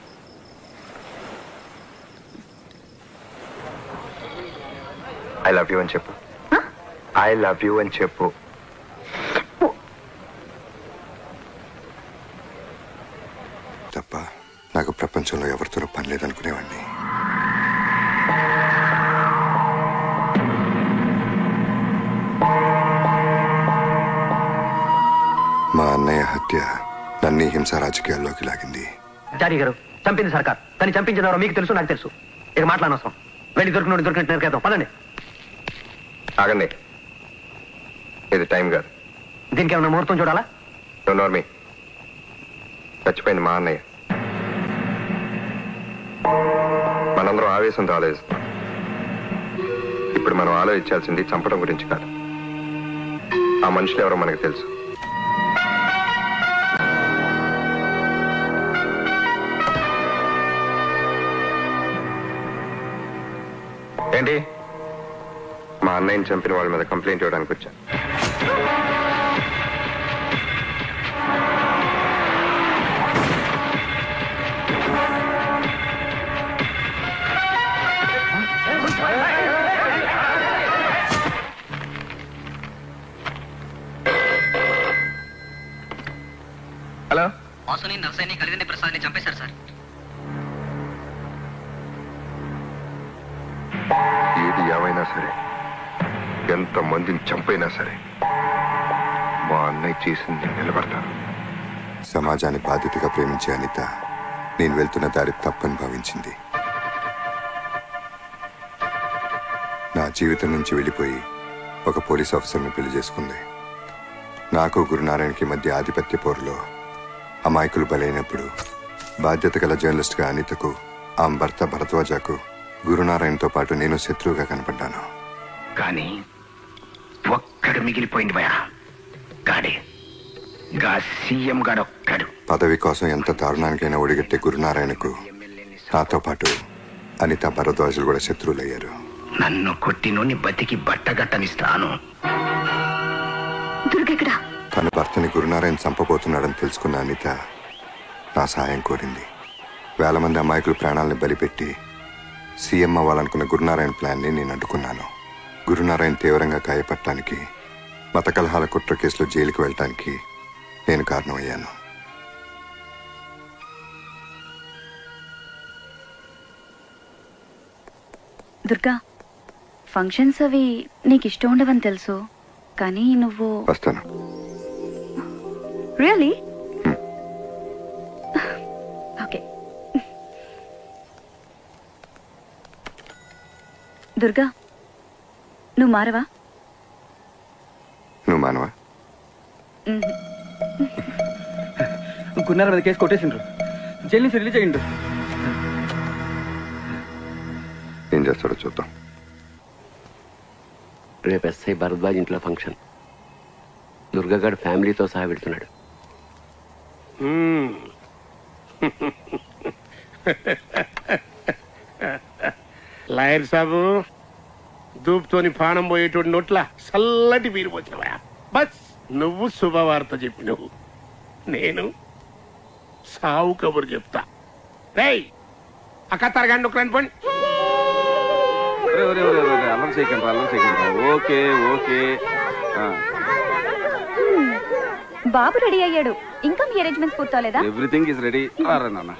ఐ లవ్ యూ అని చెప్పు. ఐ లవ్ యూ అని చెప్పు. తప్ప నాకు ప్రపంచంలో ఎవరితోనూ పని లేదనుకునేవాడిని. మా అన్నయ్య హత్య నన్ను హింస రాజకీయాల్లోకి లాగింది. జారీ గారు, చంపింది సర్కార్, కానీ చంపించిన మీకు తెలుసు, నాకు తెలుసు. ఇక మాట్లాడనవసరం. వెళ్ళి దొరికినట్టు నరికేద్దాం, పదండి. ఆగండి, ఇది టైం కాదు. దీనికి ఏమన్నా ముహూర్తం చూడాలా? నోర్మి, చచ్చిపోయింది మా అన్నయ్య. మనందరం ఆవేశంతో ఆలోచిస్తాం. ఇప్పుడు మనం ఆలోచించాల్సింది చంపడం గురించి కాదు. ఆ మనుషులు ఎవరో మనకు తెలుసు. ఏంటి? మా అన్నయ్యని చంపిన వాళ్ళ మీద కంప్లైంట్ ఇవ్వడానికి వచ్చా. హలో, వాసుని, నర్సయ్యని, కలివింది ప్రసాద్ని చంపేశారు సార్. ఏది ఏమైనా సరే, ఎంత మందిని చంపైనా సరే, మా అన్నయ్య చేసింది నిలబడతాను. సమాజాన్ని బాధ్యతగా ప్రేమించే అనిత నేను వెళ్తున్న దారి తప్పని భావించింది. నా జీవితం నుంచి వెళ్ళిపోయి ఒక పోలీస్ ఆఫీసర్ని పెళ్లి చేసుకుంది. నాకు గురునారాయణకి మధ్య ఆధిపత్య పోరులో అమాయకులు బలైనప్పుడు బాధ్యత గల జర్నలిస్ట్గా అనితకు, ఆమె భర్త భరద్వాజకు గురునారాయణతో పాటు నేను శత్రువుగా కనపడ్డాను. కానీ ఒక్కడు మిగిలిపోయింది భయ. గాడే సీఎం గాడొక్కడు. పదవి కోసం ఎంత దారుణానికైనా ఒడిగట్టే గురునారాయణకు నాతో పాటు అనిత భరద్వాజులు కూడా శత్రువులయ్యారు. నన్ను కొట్టినోని బతికి బట్టగట్టనిస్తాను. దుర్గెక్కడా? తన భర్తని గురునారాయణ చంపబోతున్నాడని తెలుసుకున్న అనిత నా సహాయం కోరింది. వేల మంది అమాయకుల ప్రాణాలను బలిపెట్టి సీఎం అవ్వాలనుకున్న గురునారాయణ ప్లాన్ని నేను అడ్డుకున్నాను. గురునారాయణ తీవ్రంగా గాయపడటానికి, మత కలహాల కుట్ర కేసులో జైలుకి వెళ్ళటానికి నేను కారణమయ్యాను. దుర్గా, ఫంక్షన్స్ అవి నీకు ఇష్టం ఉండవని తెలుసు, కానీ నువ్వు వస్తాను. రియలీ? ఓకే. దుర్గా, నువ్వు మారవా? నువ్వు మానవా? గున్నార మీద కేసు కొట్టేసిండ్రు, జైలు నుంచి రిలీజ్ అయ్యిండు. ఏం చేస్తాడో చూద్దాం. రేపు ఎస్ఐ భరద్వాజ్ ఇంట్లో ఫంక్షన్. దుర్గగాడు ఫ్యామిలీతో సహా పెడుతున్నాడు. లాయర్ సాబు, దూపుతోని పానం పోయేటోడి నోట్ల చల్లటి వీరు పోతున్నావా? బస్ నువ్వు శుభవార్త చెప్పినవు, నేను సావు కబురు చెప్తా. రేయ్ అక్క తరగండి ఒక రండి పండి. అల్లం చేయకండి. Okay okay. బాబు రెడీ అయ్యాడు, ఇంకా మీ అరేంజ్మెంట్స్ పూర్తవలేదా? Everything is ready. నాన్న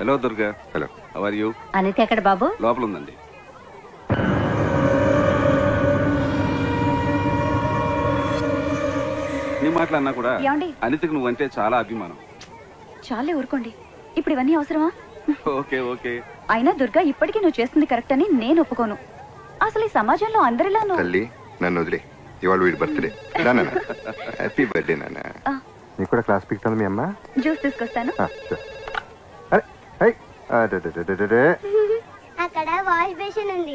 hello Durga. Hello, how are you? Anitha ఎక్కడ బాబు? లోపల ఉందండి. నీ మాటలన్నా కూడా ఏమండి? అనితకు నువ్వంటే చాలా అభిమానం. చాలే ఊరుకోండి, ఇప్పుడు ఇవన్నీ అవసరమా? Okay okay. అయినా దుర్గా, ఇప్పటికీ నువ్వు చేస్తుంది కరెక్ట్ అని నేను ఒప్పుకోను. అసలు ఈ సమాజంలో అందరిలా తల్లి నన్ను వదిలే, ఇవాళ వీడి బర్త్డే. హ్యాపీ బర్త్డే నాన్న. నీకు కూడా క్లాస్ పిక్తుంది మీ అమ్మ? జ్యూస్ తీసుకొస్తాను. అక్కడ వాష్ బేసిన్ ఉంది.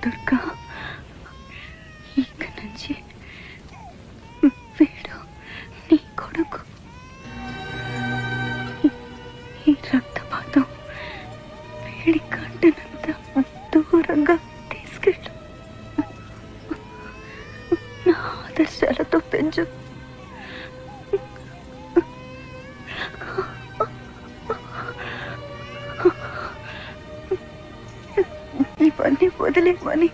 దుర్గా, ఇక నుంచి వీడు నీ కొడుకు. ఈ రక్తపాతం వీడి కంటనంత దూరంగా తీసుకెళ్ళు. నా ఆదర్శాలతో పెంచు. ఇవన్నీ వదిలేమని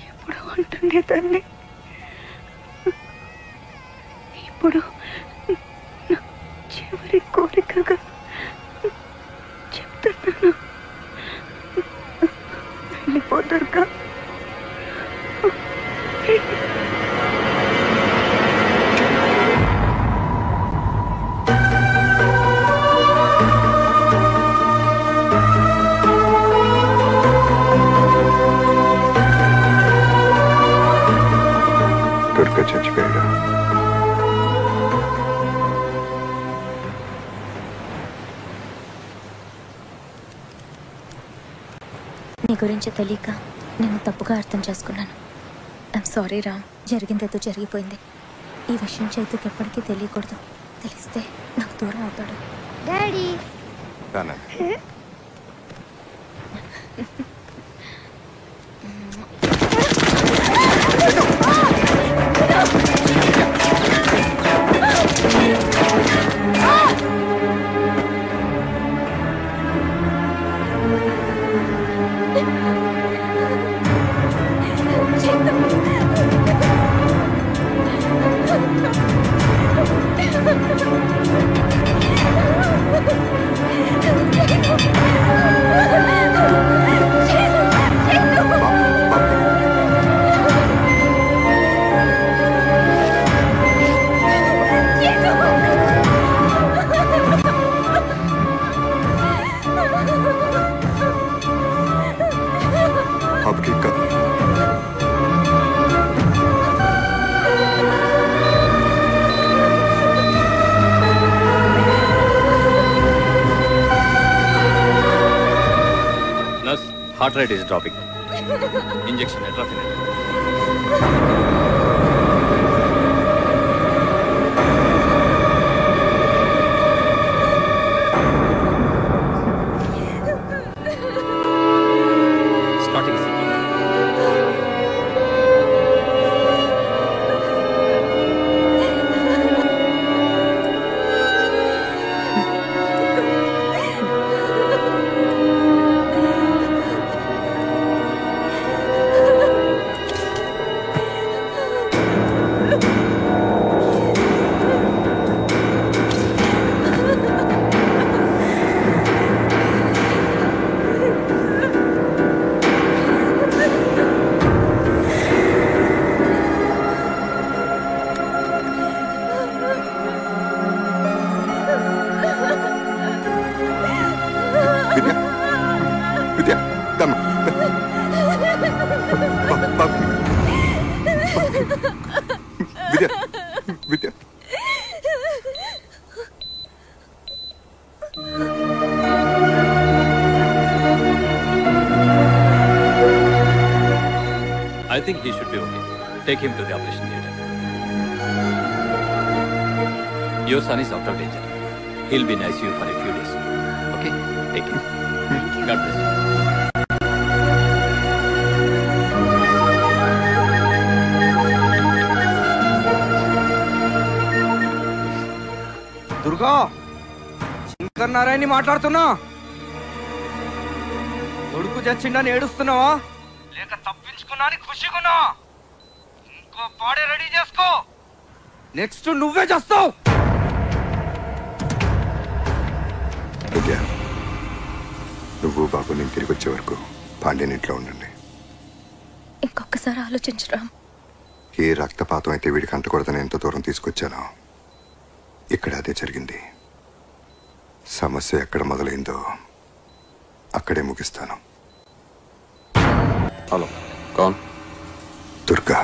ఎప్పుడు అంటుండేదాన్ని. ఇప్పుడు నా చివరి కోరికగా చెప్తున్నాను, వెళ్ళిపో దుర్గా. దుర్గా చచ్చిపోయాడు. నీ గురించి తెలియక నేను తప్పుగా అర్థం చేసుకున్నాను. I'm sorry Ram. జరిగిందేదో జరిగిపోయింది. ఈ విషయం చైతుకి ఎప్పటికీ తెలియకూడదు. తెలిస్తే నాకు దూరం అవుతాడు. Daddy, Heart rate is dropping. Injection atrafin. Starting CPR. I think he should be okay. Take him to the operation theatre. Your son is out of danger. He'll be in ICU for a few days. Okay? Take him. God bless you. Durga Shankar నారాయణని మాట్లాడుతున్నా. కొడుకు చచ్చిండని ఏడుస్తున్నావా లేక తప్పించుకున్నా అని ఖుషిగున్నా? ఇంకో body ready చేసుకో, next నువ్వే చేస్తావు. నువ్వు బాబు నేను తిరిగి వచ్చే వరకు పాండ్యన్ ఇంట్లో ఉండండి. ఇంకొకసారి ఆలోచించరా. ఏ రక్తపాతం అయితే వీడికి అంటకూడదని ఎంత దూరం తీసుకొచ్చానో ఇక్కడ అదే జరిగింది. సమస్య ఎక్కడ మొదలైందో అక్కడే ముగిస్తాను. హలో కౌన్? దుర్గా.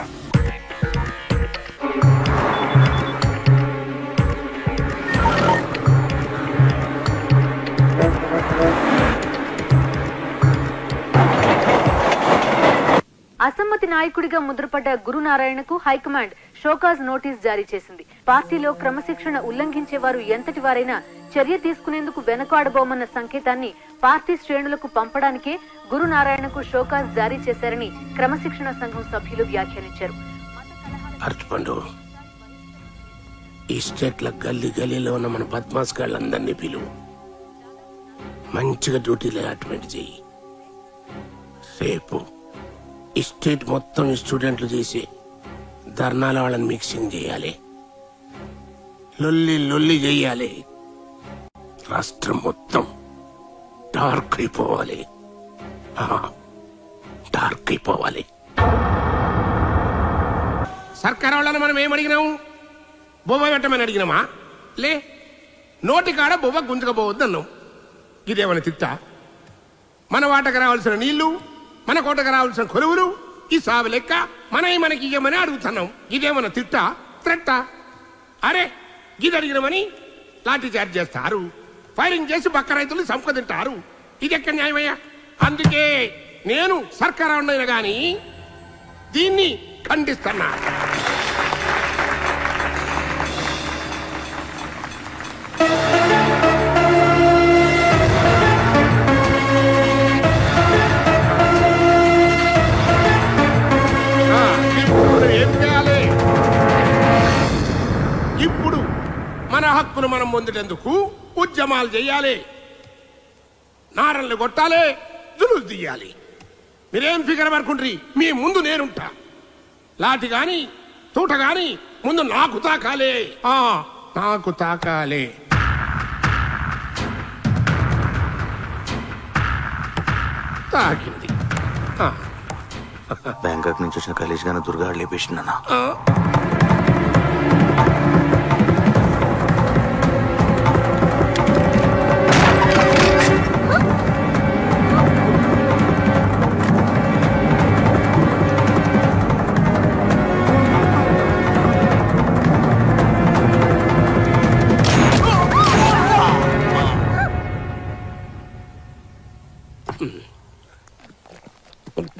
అసమ్మతి నాయకుడిగా ముద్రపడ్డ గురునారాయణకు హైకమాండ్ షోకాజ్ నోటీస్ జారీ చేసింది. పార్టీలో క్రమశిక్షణ ఉల్లంఘించే వారు ఎంతటి వారైనా చర్య తీసుకునేందుకు వెనకాడబోమన్న సంకేతాన్ని పార్టీ శ్రేణులకు పంపడానికే గురునారాయణకు షోకాజ్ జారీ చేశారని క్రమశిక్షణ సంఘం సభ్యులు వ్యాఖ్యానించారు. అర్చుపండు, ఈ స్టేట్ల గల్లీ గల్లీలో ఉన్న మన బద్మాస్ గాళ్ళందరినీ పిలువు, మంచిగా డ్యూటీలు అలాట్మెంట్ చెయ్యి. రేపు ఈ స్టేట్ మొత్తం స్టూడెంట్లు చేసి ధర్నాల వాళ్ళని మిక్సింగ్ చేయాలి, లొల్లి లొల్లి చేయాలి. రాష్ట్రం మొత్తం డార్క్ అయిపోవాలి, డార్క్ అయిపోవాలి. సర్కార్ వాళ్ళని మనం ఏమడిగినాము? బొబ్బ పెట్టమని అడిగినామా? లే, నోటి కాడ బొబ్బ గుంజకపోవద్దు అన్నాం. ఇదేమన్నా తిట్టా? మన వాటకు రావాల్సిన నీళ్లు, మన కోటకు రావాల్సిన కొలువులు, ఈ సాగు లెక్క మనకి ఇయ్యమని అడుగుతున్నాం. ఇదేమన్నా తిట్టా? త్రెట్టా? అరే, ఇది అడిగినమని లాఠీ చార్జ్ చేస్తారు, ఫైరింగ్ చేసి పక్క రైతులు సంపద తింటారు. ఇది ఎక్కడ న్యాయమయ్యా? అందుకే నేను సర్కార్ ఉండైనా గాని దీన్ని ఖండిస్తున్నా. మనం పొందేటందుకు ఉద్యమాలు చెయ్యాలి, నారల్ని కొట్టాలి, జులుసు తీయాలి. మీరేం ఫికర్ పడుకుండ్రి, మీ ముందు నేనుంటా. లాటి గాని తూట గాని ముందు నాకు తాకాలే, నాకు తాకాలే. తాకింది. బ్యాంకాక్ నుంచి వచ్చిన కలేజ్ గానే దుర్గా లేపేసిందన్నా.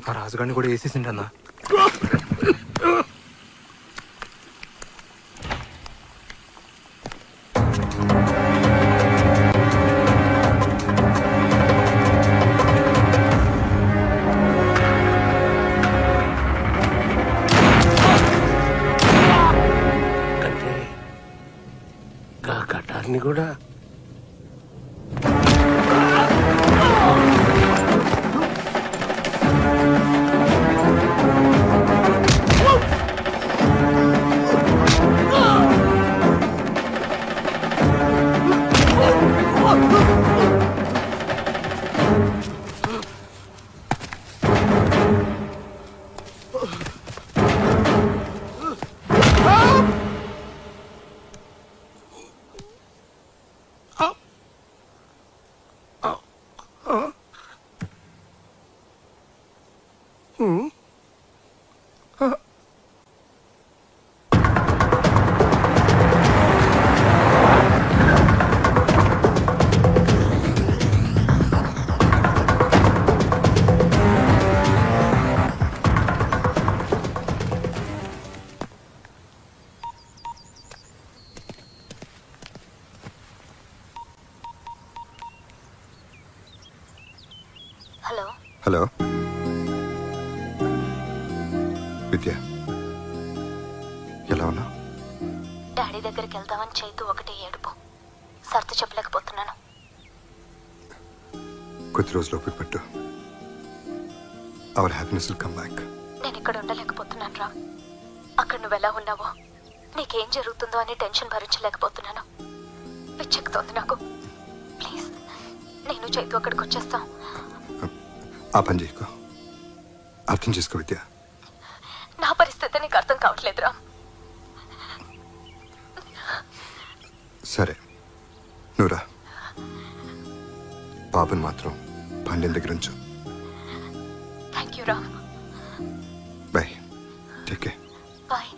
ఆ రాజుగాడిని కూడా వేసేసిండన్నా. కటార్ని కూడా హలో విద్య, ఎలా ఉన్నా? డాడీ దగ్గరికి వెళ్దామని చైతు ఒకటే ఏడుపు, సర్ది చెప్పలేకపోతున్నాను. కొద్ది రోజులు ఓపిక పట్టు. Our happiness will come back. నేను ఇక్కడ ఉండలేకపోతున్నాను రా. అక్కడ నువ్వు ఎలా ఉన్నావో, నీకేం జరుగుతుందో అని టెన్షన్ భరించలేకపోతున్నాను. పిచ్చెక్కుతోంది నాకు. ప్లీజ్, నేను చైతు అక్కడికి వచ్చేస్తాం. ఆ పని చేయకు, అర్థం చేసుకో విద్య. నా పరిస్థితి నీకు అర్థం కావట్లేదురా. సరే నువ్వురా, పాపను మాత్రం పాండ్యం దగ్గర ఉంచు. థ్యాంక్ యూ రా. Bye, take care. బాయ్.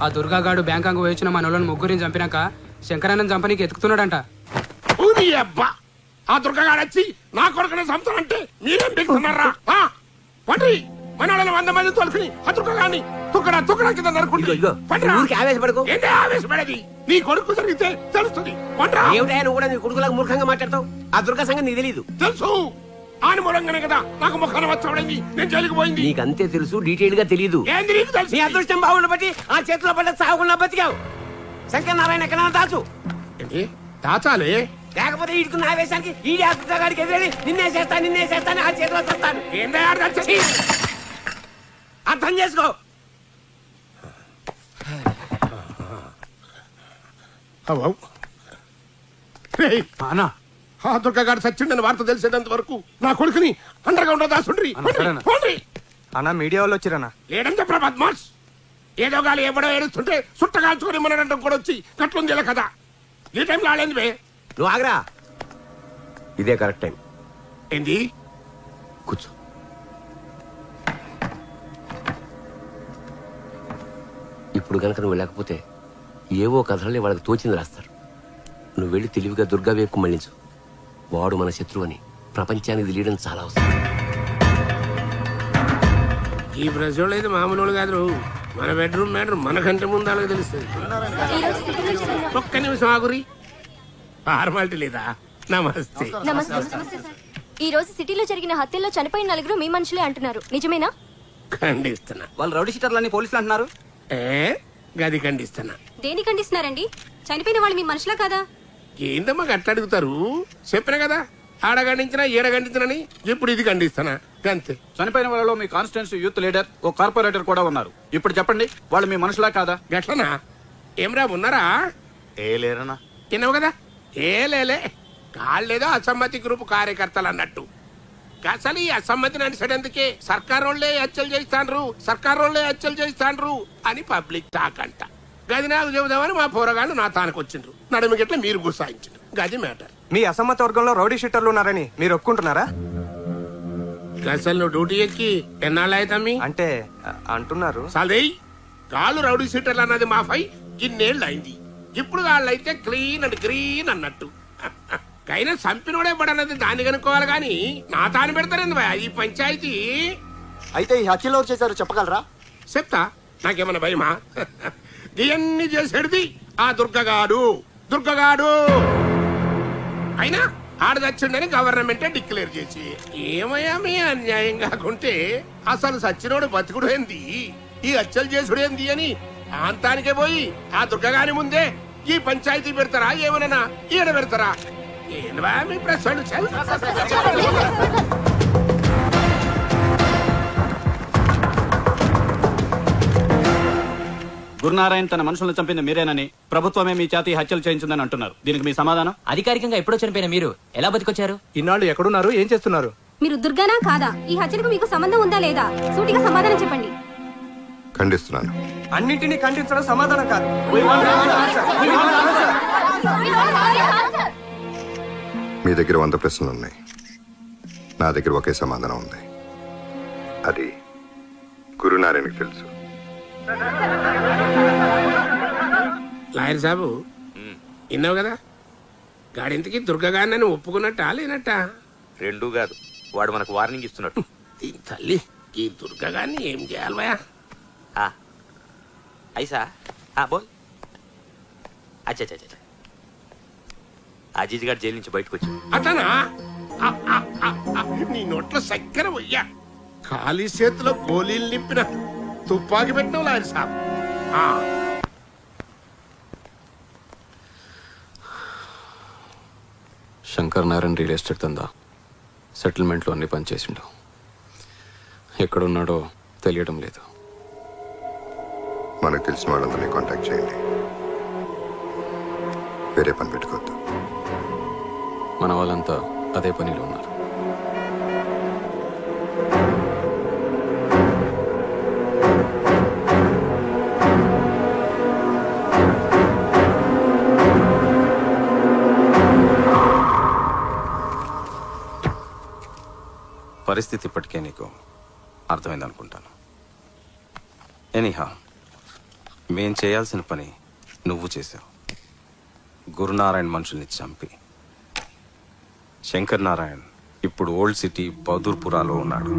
ఆ దుర్గాగాడు బ్యాంకాంగ్ వచ్చిన మన వాళ్ళని ముగ్గురిని చంపినాక శంకరానంద్ చంపనీకి ఎత్తుకుతున్నాడంట. అబ్బా, ఆ దుర్గాగాడు వచ్చి నా కొడుకునే చంపుతానంటే మీరేం బిగుతున్నారా? పండ్రి, మన వాళ్ళని 100 మంది తోలుకుని ఆ దుర్గాగాడిని తుక్కడా తుక్కడా కింద నరుకుంటే ఆవేశపడకు. ఏంటి ఆవేశపడేది? నీ కొడుకు జరిగితే తెలుస్తుంది. ఏమిటా నువ్వు కూడా నీ కొడుకులకు మూర్ఖంగా మాట్లాడతావు? ఆ దుర్గా సంగతి నీకు తెలీదు. తెలుసు, ఆని మూలంగానే కదా నాకు ముఖాన్ని వచ్చాడైంది, నేను జైలుకు పోయింది. నీకు అంతే తెలుసు, డీటెయిల్ గా తెలియదు. ఏంది నీకు తెలుసు? నీ అదృష్టం బాగుండ బట్టి ఆ చేతిలో పడ్డ సాగుకుండా బతికావు. శంకర్ నారాయణ ఎక్కడైనా దాచు. ఏంటి దాచాలి? లేకపోతే ఇటుకున్న ఆవేశానికి ఈ అదృష్టగాడికి ఎదురని నిన్నే చేస్తాను ఆ చేతిలో చేస్తాను. అర్థం చేసుకో. ఆ దుర్గాగాడు సచ్చిండని వార్త తెలిసేటంత వరకు నా కొడుకుని అండర్ గ్రౌండ్ లో దాసుండ్రి. అన్నా మీడియా వాళ్ళు వచ్చిరన్నా. లేడంటే బద్మాష్, ఏదో గాలి ఎవడో ఏడుస్తుంటే సుట్ట కాల్చుకుని మనడం కూడా వచ్చి కట్లుంది ఇలా కదా. ఈ టైంలో ఆడేంది బే? నువ్వు ఆగరా, ఇదే కరెక్ట్ టైం. ఏంది? కూర్చో. ఇప్పుడు కనుక నువ్వు వెళ్ళకపోతే ఏవో కథలే వాళ్ళకి తోచింది రాస్తారు. నువ్వు వెళ్ళి తెలివిగా దుర్గా వైపు మళ్ళించు. వాడు మన శత్రువు అని ప్రపంచానికి తెలియడం చాలా అవసరం. ఈ ప్రజలు అయితే మామూలు కాదు. మన బెడ్రూమ్ మ్యాటర్ మనకంటే ముందు అలాగే తెలుస్తుంది. ఒక్క నిమిషం ఆగురి, ఫార్మాలిటీ లేదా? నమస్తే. నమస్తే. ఈ రోజు సిటీలో జరిగిన హత్యల్లో చనిపోయిన 4 మీ మనుషులే అంటున్నారు, నిజమేనా? ఖండిస్తున్నా. వాళ్ళు రౌడీ షీటర్లని పోలీసులు అంటున్నారు. గది ఖండిస్తున్నా. దేని ఖండిస్తున్నారండి? చనిపోయిన వాళ్ళు మీ మనుషులా కాదా? ఏందమ్మా గట్ల అడుగుతారు? చెప్పినా కదా, ఆడ ఖండించినా ఈడ ఖండించినని. ఇప్పుడు ఇది ఖండిస్తానా అంతే. చనిపోయిన వాళ్ళలో మీ కాన్స్టిట్యూన్సీ యూత్ లీడర్, ఓ కార్పొరేటర్ కూడా ఉన్నారు. ఇప్పుడు చెప్పండి, వాళ్ళు మీ మనుషులా కాదా? గట్లనా? ఏమరా ఉన్నారా? ఏ లేరనా? తినవు కదా? ఏ లేలే, కాళ్ళేదో అసమ్మతి గ్రూప్ కార్యకర్తలు అన్నట్టు. అసలు ఈ అసమ్మతిని అనిసడందుకే సర్కారోళ్లే హత్యలు చేస్తాండ్రు అని పబ్లిక్ టాక్ అంట. గది నాకు చెబుదామని మా పోరగాళ్ళు నా తానికి వచ్చిండ్రు. నడుము గిట్ల మీరు గుసాయించారు. గది మ్యాటర్. మీ అసమ్మతి వర్గంలో రౌడీ షీటర్లు ఉన్నారని మీరు ఒప్పుకుంటున్నారా? అసలు నువ్వు డ్యూటీ ఎక్కి ఎన్నాళ్ళైతమ్మి అంటే అంటున్నారు. సదేయ్ కాళ్ళు రౌడీ షీటర్లు అన్నది మాఫై ఇన్నేళ్ళు అయింది. ఇప్పుడు వాళ్ళైతే క్లీన్ అండ్ గ్రీన్ అన్నట్టు. కైనా చంపినోడే పడన్నది దాన్ని కనుక్కోవాలి గాని నా తాను పెడతారేంది ఈ పంచాయతీ. అయితే ఈ హత్యలు ఎవరు చేశారు చెప్పగలరా? చెప్తా, నాకేమన్నా భయమా? ఇవన్నీ చేసేది ఆ దుర్గగాడు. అయినా ఆడదచ్చిండని గవర్నమెంటే డిక్లేర్ చేసి ఏమయ్యా మీ అన్యాయం కాకుంటే అసలు సచ్చినోడు బతుకుడు ఏంది, ఈ హత్యలు చేసుడు ఏంది అని ప్రాంతానికే పోయి ఆ దుర్గగాని ముందే ఈ పంచాయతీ పెడతారా? ఏమన్నా ఈడ పెడతారా? ఏంవా మీ ప్రశ్నలు? గురునారాయణ తన మనుషులను చంపింది మీరేనని, ప్రభుత్వమే మీ చేతి హత్యలు చేయించిందని అంటున్నారు. దీనికి మీ సమాధానం? అధికారికంగా ఎప్పుడో చనిపోయిన మీరు ఎలా బతికొచ్చారు? ఇన్నాళ్ళు ఎక్కడున్నారు, ఏం చేస్తున్నారు? మీరు దుర్గానా కాదా? ఈ హత్యకు మీకు సంబంధం ఉందా లేదా? సూటిగా సమాధానం చెప్పండి. ఖండిస్తున్నాను. అన్నింటినీ ఖండించడం సమాధానం కాదు. మీ దగ్గర 100 ప్రశ్నలు ఉన్నాయి, నా దగ్గర ఒకే సమాధానం ఉంది. అది గురునారాయణకి తెలుసు. లాయర్ సాబు విన్నావు కదా, గాడింతకి దుర్గగాన్ని ఒప్పుకున్నట్టా లేనట్టా? రెండూ కాదు, వాడు మనకు వార్నింగ్ ఇస్తున్నట్టు. దీని తల్లి ఈ దుర్గగాన్ని ఏం చేయాలి భయా? ఐసా బోల్. అచ్చా అజీజ్ గారు జైలు నుంచి బయటకు వచ్చి అతనా? నీ నోట్లో చక్కెర వయ్యా, ఖాళీ చేతిలో గోళీలు నింపిన తుపాకి పెట్టినావు లాయర్ సాబ్. శంకర్ నారాయణ రియల్ ఎస్టేట్ దందా సెటిల్మెంట్లో అన్ని పనిచేసిండు. ఎక్కడున్నాడో తెలియడం లేదు. మనకు తెలిసిన వాళ్ళందరినీ కాంటాక్ట్ చేయండి, వేరే పని పెట్టుకోవద్దు. మన వాళ్ళంతా అదే పనిలో ఉన్నారు. పరిస్థితి ఇప్పటికే నీకు అర్థమైందనుకుంటాను. ఎనీహా, మేం చేయాల్సిన పని నువ్వు చేసావు. గురునారాయణ మనుషుల్ని చంపి. శంకర్ నారాయణ్ ఇప్పుడు ఓల్డ్ సిటీ బౌదూర్పురాలో ఉన్నాడు.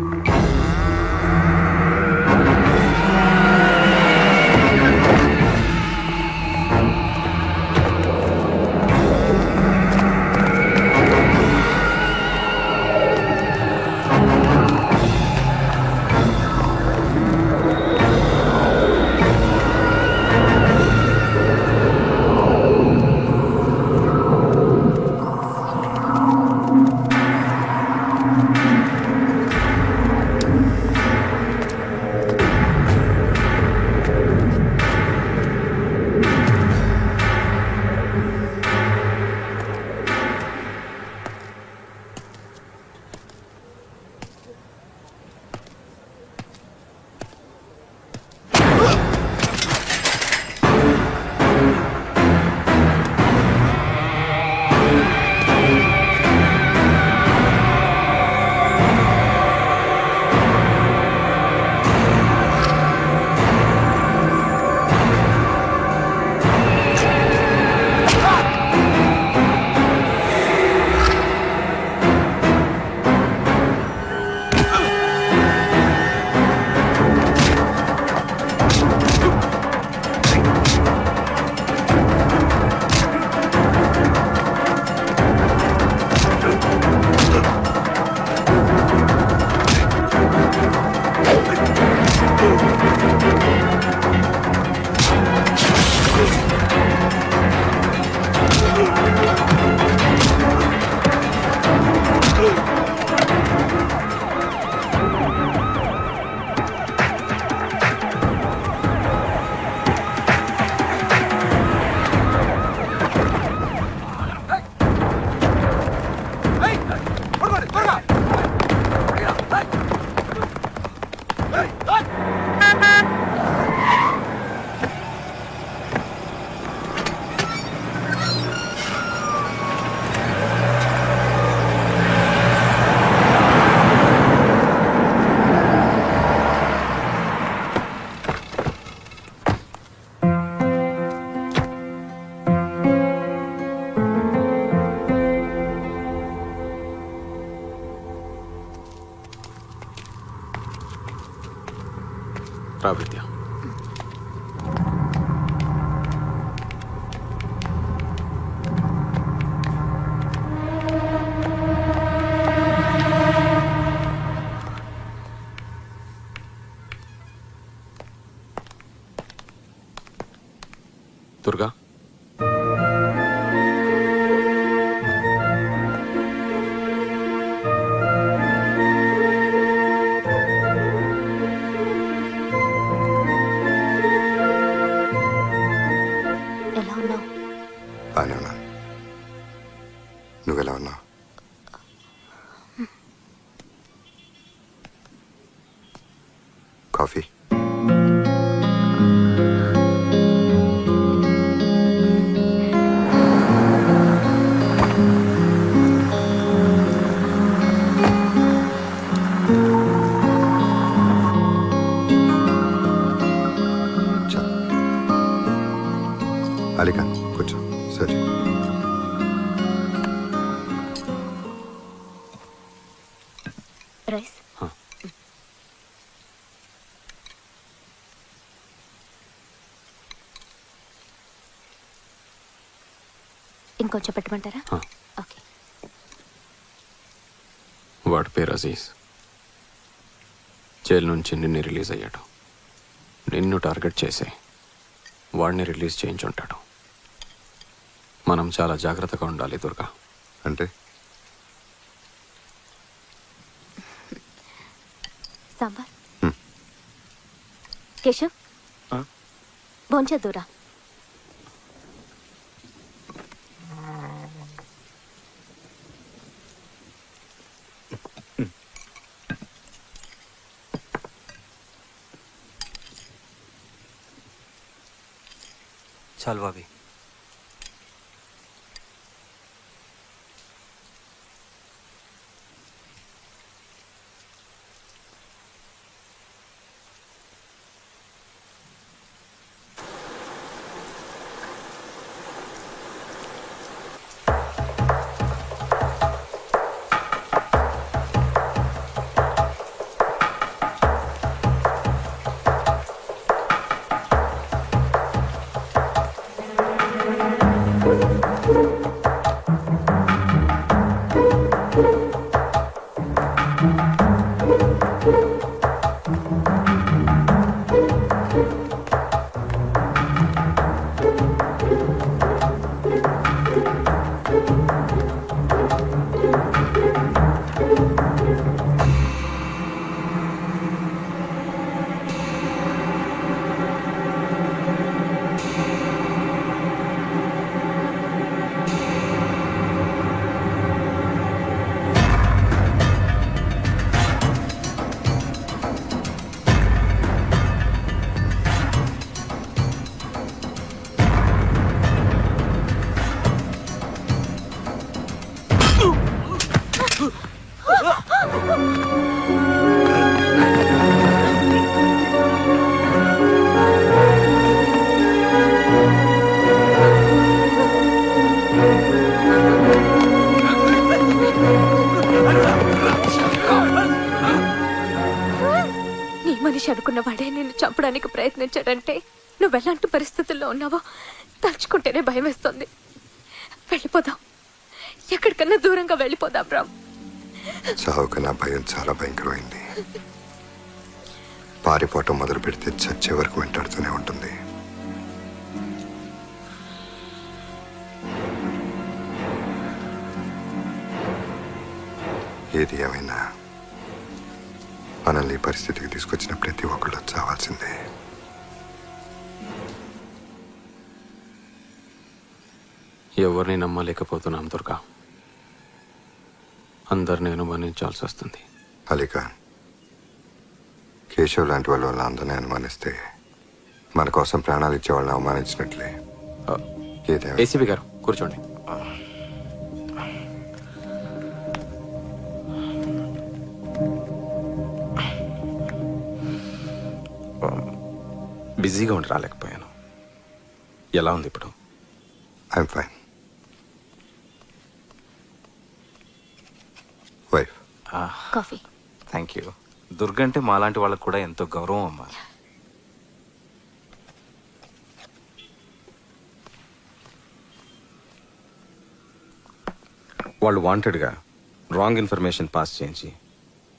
రా విద్య. దుర్గా, ఎలా ఉన్నావు? బాగానే ఉన్నాను. నువ్వెలా ఉన్నావు? కాఫీ? అలీఖాన్ కూర్చో. సరే, రైస్. ఇంకొంచెం పెట్టమంటారా? ఓకే. వాడి పేరు అజీజ్. జైలు నుంచి నిన్ను రిలీజ్ అయ్యాడు. నిన్ను టార్గెట్ చేసి వాడిని రిలీజ్ చేయించుంటాడు. మనం చాలా జాగ్రత్తగా ఉండాలి దుర్గా. అంటే సాంబార్. కేశవ్, భోంచేద్దురా. चल भाभी. మనిషి అనుకున్న వాడే నిన్ను చంపడానికి ప్రయత్నించాడంటే నువ్వెలాంటి పరిస్థితుల్లో ఉన్నావో తలుచుకుంటేనే భయం వేస్తుంది. వెళ్ళిపోదాం, ఎక్కడికన్నా దూరంగా వెళ్ళిపోదాం రామ్. చావు కన్నా భయం చాలా భయంకరమైంది. పారిపోవటం మొదలు పెడితే చచ్చే వరకు వెంటాడుతూనే ఉంటుంది. ఏది ఏమైనా మనల్ని పరిస్థితికి తీసుకొచ్చిన ప్రతి ఒక్కళ్ళు చావాల్సిందే. ఎవరిని నమ్మలేకపోతున్నాం దుర్గా. అందరిని అనుమానించాల్సి వస్తుంది. అలీఖాన్, కేశవ్ లాంటి వాళ్ళ వల్ల అందరినీ అనుమానిస్తే మన కోసం ప్రాణాలు ఇచ్చే వాళ్ళని అవమానించినట్లే. ఏసీబీ గారు కూర్చోండి. బిజీగా ఉండి రాలేకపోయాను. ఎలా ఉంది ఇప్పుడు? I'm fine. Wife coffee. Thank you. Durga అంటే మాలాంటి వాళ్ళకు కూడా ఎంతో గౌరవం అమ్మా. వాళ్ళు వాంటెడ్గా రాంగ్ ఇన్ఫర్మేషన్ పాస్ చేయించి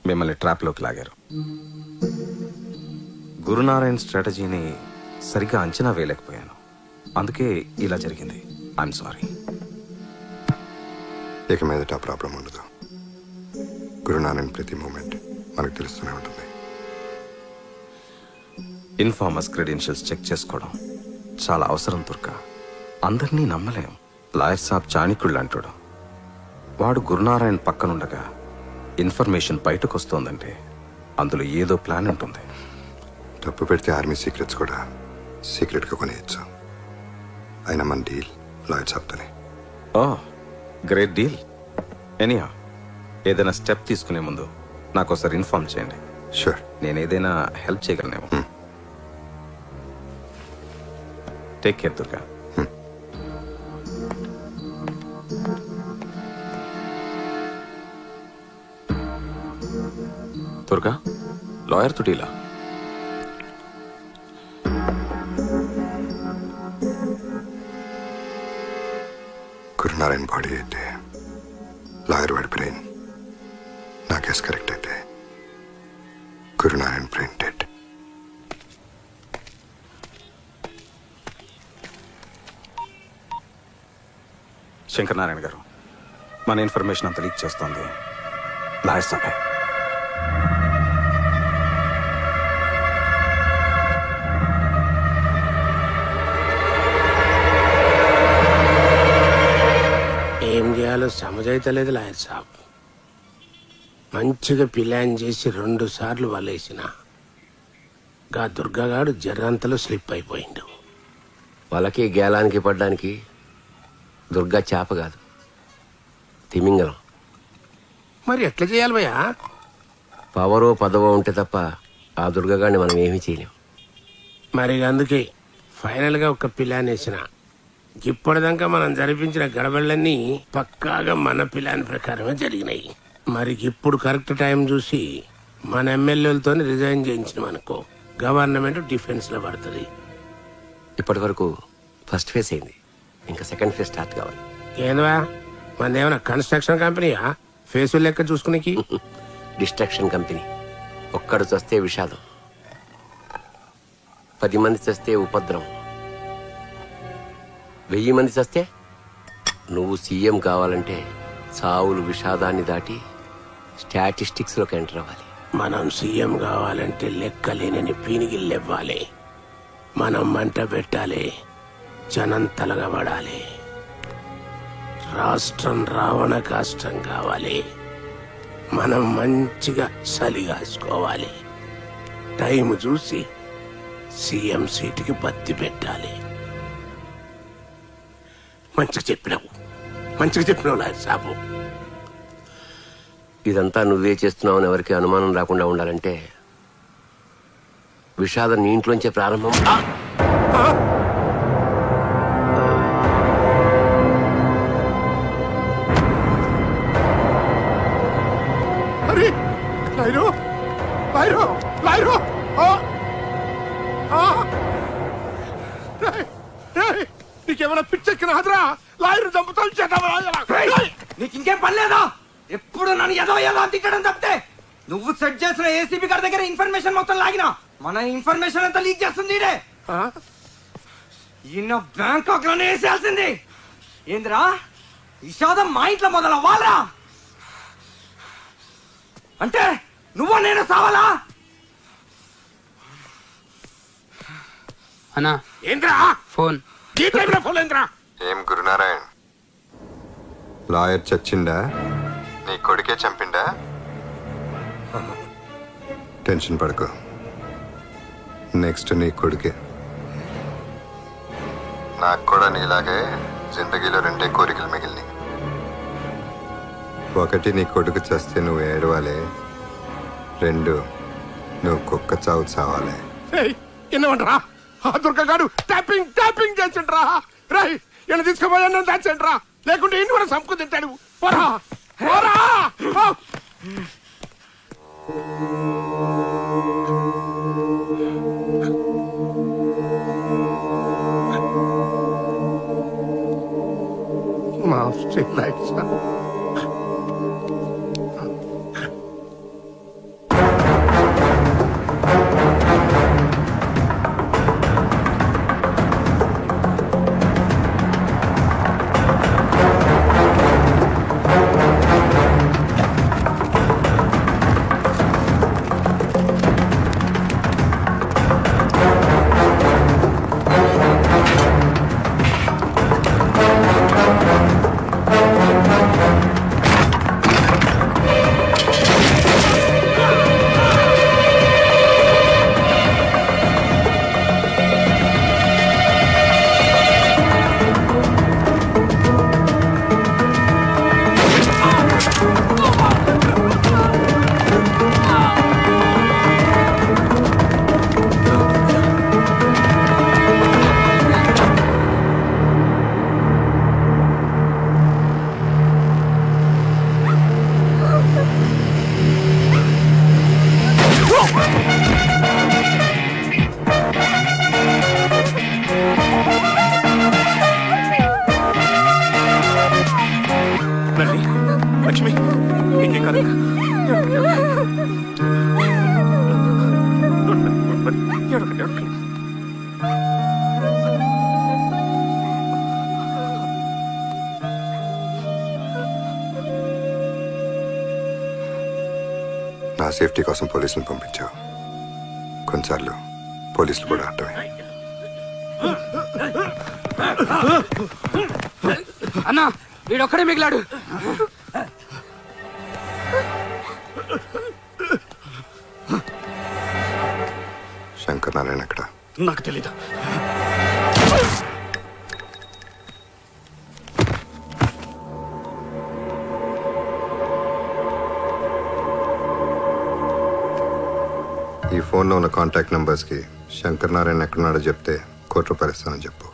మిమ్మల్ని ట్రాప్లోకి లాగారు. గురునారాయణ్ స్ట్రాటజీని సరిగ్గా అంచనా వేయలేకపోయాను. అందుకే ఇలా జరిగింది. I'm sorry. ఇక మీదట ఆ ప్రాబ్లం ఉండదు. గురునారాయణ్ ప్రతి మూమెంట్ మనకు తెలుస్తూనే ఉంటుంది. ఇన్ఫార్మర్స్ క్రెడెన్షియల్స్ చెక్ చేసుకోవడం చాలా అవసరం దుర్గా. అందరినీ నమ్మలేం. లాయర్ సాబ్ చాణిక్యుళ్ళు అంటాడు. వాడు గురునారాయణ్ పక్కనుండగా ఇన్ఫర్మేషన్ బయటకు వస్తోందంటే అందులో ఏదో ప్లాన్ ఉంటుంది. తప్పు పెడితే ఆర్మీ సీక్రెట్స్ కూడా సీక్రెట్గా కొనేయచ్చు. అయినా మన డీల్ లాయర్ సాబ్తోనే. ఓ గ్రేట్ డీల్. ఎనీహా, ఏదైనా స్టెప్ తీసుకునే ముందు నాకు ఒకసారి ఇన్ఫార్మ్ చేయండి. షూర్. నేను ఏదైనా హెల్ప్ చేయగలనేమో. Take care Durga. Durga, lawyer తో డీలా? గురునారాయణ బాడీ అయితే లాయర్ వాడి బ్రెయిన్, నా కేసు కరెక్ట్ అయితే గురునారాయణ బ్రెయిన్ డెడ్. శంకర్ నారాయణ గారు, మన ఇన్ఫర్మేషన్ అంతా లీక్ చేస్తోంది లాయర్ సాబే. ఏం చేయాలో సమజైతలేదు లాయర్ సాబ్. మంచిగా ప్లాన్ చేసి 2 సార్లు వలేసిన గా దుర్గాగాడు జర్రంతలో స్లిప్ అయిపోయిండు. వాళ్ళకి గేలానికి పడ్డానికి దుర్గా చేప కాదు, తిమింగలం. మరి ఎట్లా చేయాలి భయ్యా? పవరో పదవో ఉంటే తప్ప ఆ దుర్గగాడిని మనం ఏమీ చేయలేం. మరి అందుకే ఫైనల్గా ఒక ప్లాన్ వేసిన. ఇప్పటిదాకా మనం జరిపించిన గడబళ్ళన్నీ పక్కాగా మన ప్లాన్ ప్రకారమే జరిగినాయి. మరి ఇప్పుడు కరెక్ట్ టైం చూసి మన ఎమ్మెల్యేలతో రిజైన్ చేయించిన అనుకో, గవర్నమెంట్ డిఫెన్స్ లో పడుతుంది. ఇప్పటి వరకు ఫస్ట్ ఫేజ్ అయింది, ఇంకా సెకండ్ ఫేజ్ స్టార్ట్ కావాలి. ఏందా మనదేమన్నా కన్స్ట్రక్షన్ కంపెనీయా ఫేసులు లెక్క చూసుకునేకి? Distraction company. ఒక్కడు చస్తే విషాదం, 10 మంది చస్తే ఉపద్రవం, 1000 మంది చస్తే నువ్వు సీఎం కావాలంటే చావులు విషాదాన్ని దాటి స్టాటిస్టిక్స్ లోకి ఎంటర్ అవ్వాలి. మనం సీఎం కావాలంటే లెక్కలేనని పీనిగిల్లెవ్వాలి. మనం మంట పెట్టాలి, జనం తలగబడాలి. రాష్ట్రం రావణ కాష్టం కావాలి. మనం మంచిగా సలిగాసుకోవాలి. టైం చూసి సీఎం సీటుకి బత్తి పెట్టాలి. మంచిగా చెప్పినావు లాయర్ సాబు. ఇదంతా నువ్వే చేస్తున్నావు అని ఎవరికి అనుమానం రాకుండా ఉండాలంటే విషాదం నీ ఇంట్లోంచే ప్రారంభం. నీకేమైనా పిచ్చెక్కిన హదరా? లాయర్ చంపుతాను. నీకు ఇంకేం పని లేదా? ఎప్పుడు నన్ను ఏదో తిట్టడం తప్పితే నువ్వు సెట్ చేసిన ఏసీబీ గారి దగ్గర ఇన్ఫర్మేషన్ మొత్తం లాగినా మన ఇన్ఫర్మేషన్ అంతా లీక్ చేస్తుంది. ఈయన బ్యాంకాక్ లోనే వేసేయాల్సింది. ఏందిరా విషాదం మా ఇంట్లో మొదలవ్వాలా అంటే నువ్వు నేను సావాలా? అన్నా ఏంద్రా ఫోన్? ఈ టైంలో ఫోన్ ఏంద్రా? ఏం గురునారాయణ్, లాయర్ చచ్చిండా? నీ కొడుకే చంపిండా? టెన్షన్ పడకు, నెక్స్ట్ నీ కొడుకే. నాకు కూడా నీలాగే జిందగీలో 2 కోరికలు మిగిలినాయి. ఒకటి నీ కొడుకు చస్తే నువ్వు ఏడవాలి, 2 నువ్వు కుక్క చావు చావాలి. ఎన్నమంటరా? ఆ దుర్గగాడు ట్యాపింగ్ చేసిండ్రా. రై ఇలా తీసుకుపోయా దాచేంట్రా, లేకుంటే ఇంటి వరకు సంపుకు తింటాడు. పోరా పోరా. మాఫ్ చేయాలి సార్. లక్ష్మి ఇంకేం కాదు నా సేఫ్టీ కోసం పోలీసులు పంపించావు. కొన్నిసార్లు పోలీసులు కూడా అర్థమే. అన్నా వీడొక్కడే మిగిలాడు. శంకర్ నారాయణ ఎక్కడ? నాకు తెలీదు. ఈ ఫోన్లో ఉన్న కాంటాక్ట్ నంబర్స్కి శంకర్ నారాయణ ఎక్కడున్నాడో చెప్తే ₹1,00,00,000 ఇస్తానని చెప్పు.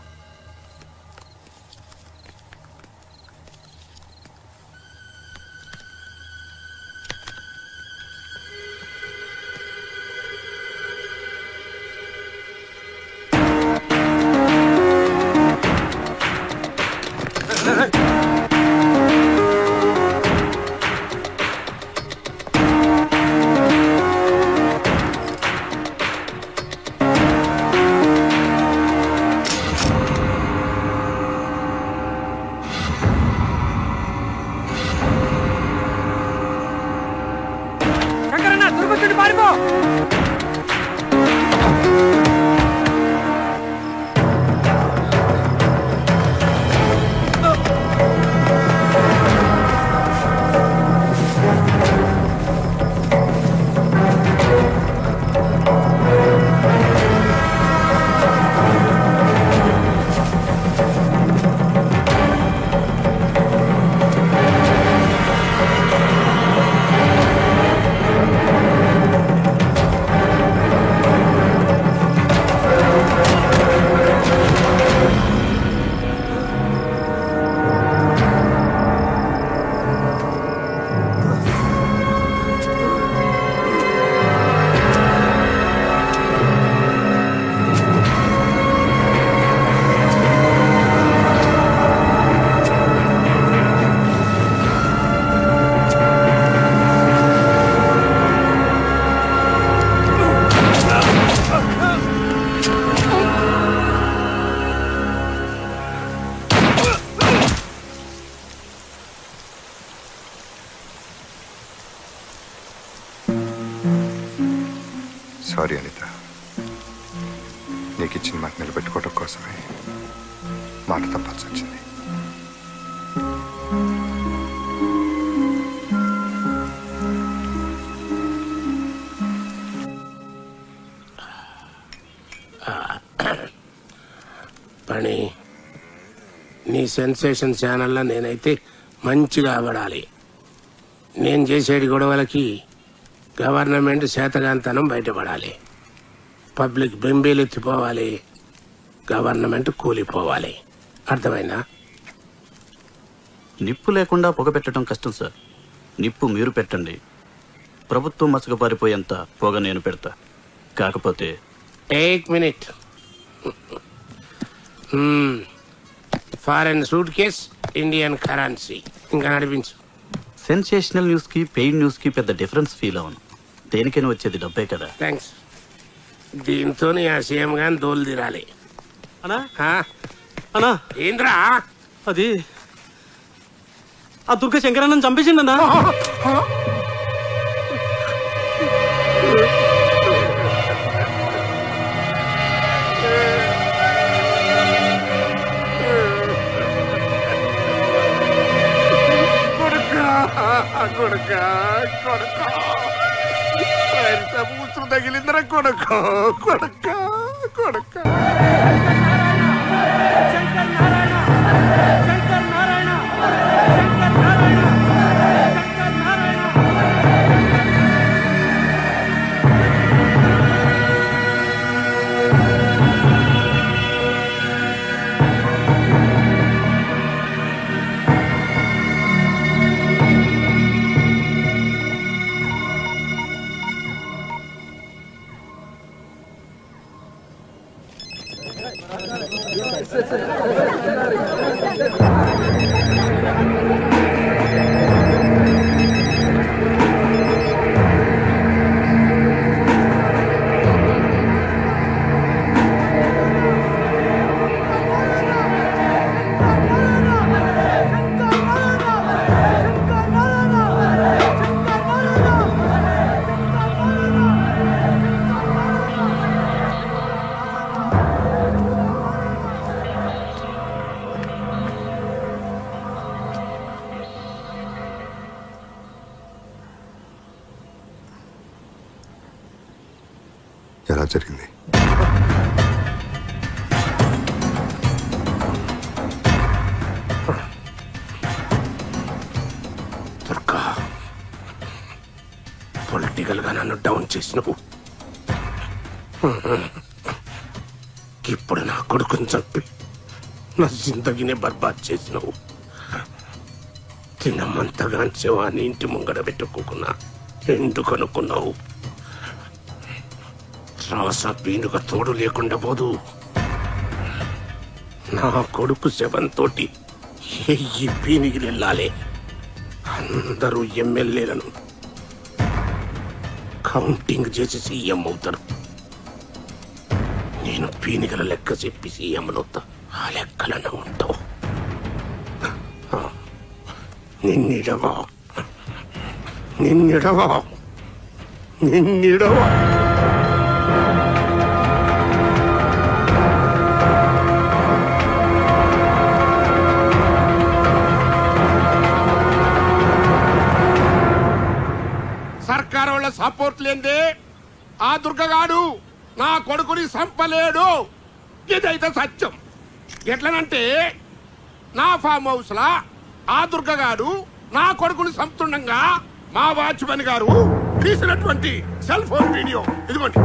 సారీ అనిత, నీకు ఇచ్చిన మాట నిలబెట్టుకోవడం కోసమే మాట తప్పాల్సి వచ్చింది. పని నీ సెన్సేషన్ ఛానల్లో నేనైతే మంచిగా ఆవడాలి. నేను చేసేటి గొడవలకి గవర్నమెంట్ శాతగాంతనం బయటపడాలి. పబ్లిక్ బెంబేలెత్తిపోవాలి, గవర్నమెంట్ కూలిపోవాలి. అర్థమైందా? నిప్పు లేకుండా పొగ పెట్టడం కష్టం సార్. నిప్పు మీరు పెట్టండి, ప్రభుత్వం మసకపారిపోయేంత పొగ నేను పెడతా. కాకపోతే ఏక్ minute. Foreign suitcase, Indian currency. ఇంకా నడిపించు. సెన్సేషనల్ న్యూస్ కి పెయిడ్ న్యూస్ కి పెద్ద డిఫరెన్స్ ఫీల్ అవును. దేనికైనా వచ్చేది డబ్బే కదా. థ్యాంక్స్. దీంతో ఆ సీఎం గాని దోలు తీరాలి. అన్నా అన్నా ఏంద్రా అది? ఆ దుర్గ శంకరన్నని చంపేసిండన్నా. ముసురు తగిలిందిరా కొడుకు. కొడుక కొడుక ఎలా జరిగింది? దుర్గా, పొలిటికల్ గా నన్ను డౌన్ చేసినవు. ఇప్పుడు నా కొడుకుని చంపి నా జిందగీనే బర్బాద్ చేసినవు. తినమంతగాంచేవాన్ని ఇంటి ముంగడ పెట్టుకోకున్నా ఎందుకు అనుకున్నావు? రాస పీనుక తోడు లేకుండా పోదు. నా కొడుకు శవంతో ఎయ్యి పీనిగిరి వెళ్ళాలి. అందరూ ఎమ్మెల్యేలను కౌంటింగ్ చేసి సీఎం అవుతారు. నేను పీనికల లెక్క చెప్పి సీఎంలవుతా. ఆ లెక్కలను ఉంటావు. నిన్నిడవా నిన్నిడవా నిన్నిడవా. సర్కారు వాళ్ళ సపోర్ట్ లేదే ఆ దుర్గగాడు నా కొడుకుని సంపలేడు. ఇదైతే సత్యం. ఎట్లనంటే నా ఫామ్ హౌస్ లా ఆ దుర్గగాడు నా కొడుకుని సంపుతుండగా మా వాచ్మెన్ గారు తీసినటువంటి సెల్ ఫోన్ వీడియో ఇదిగోండి,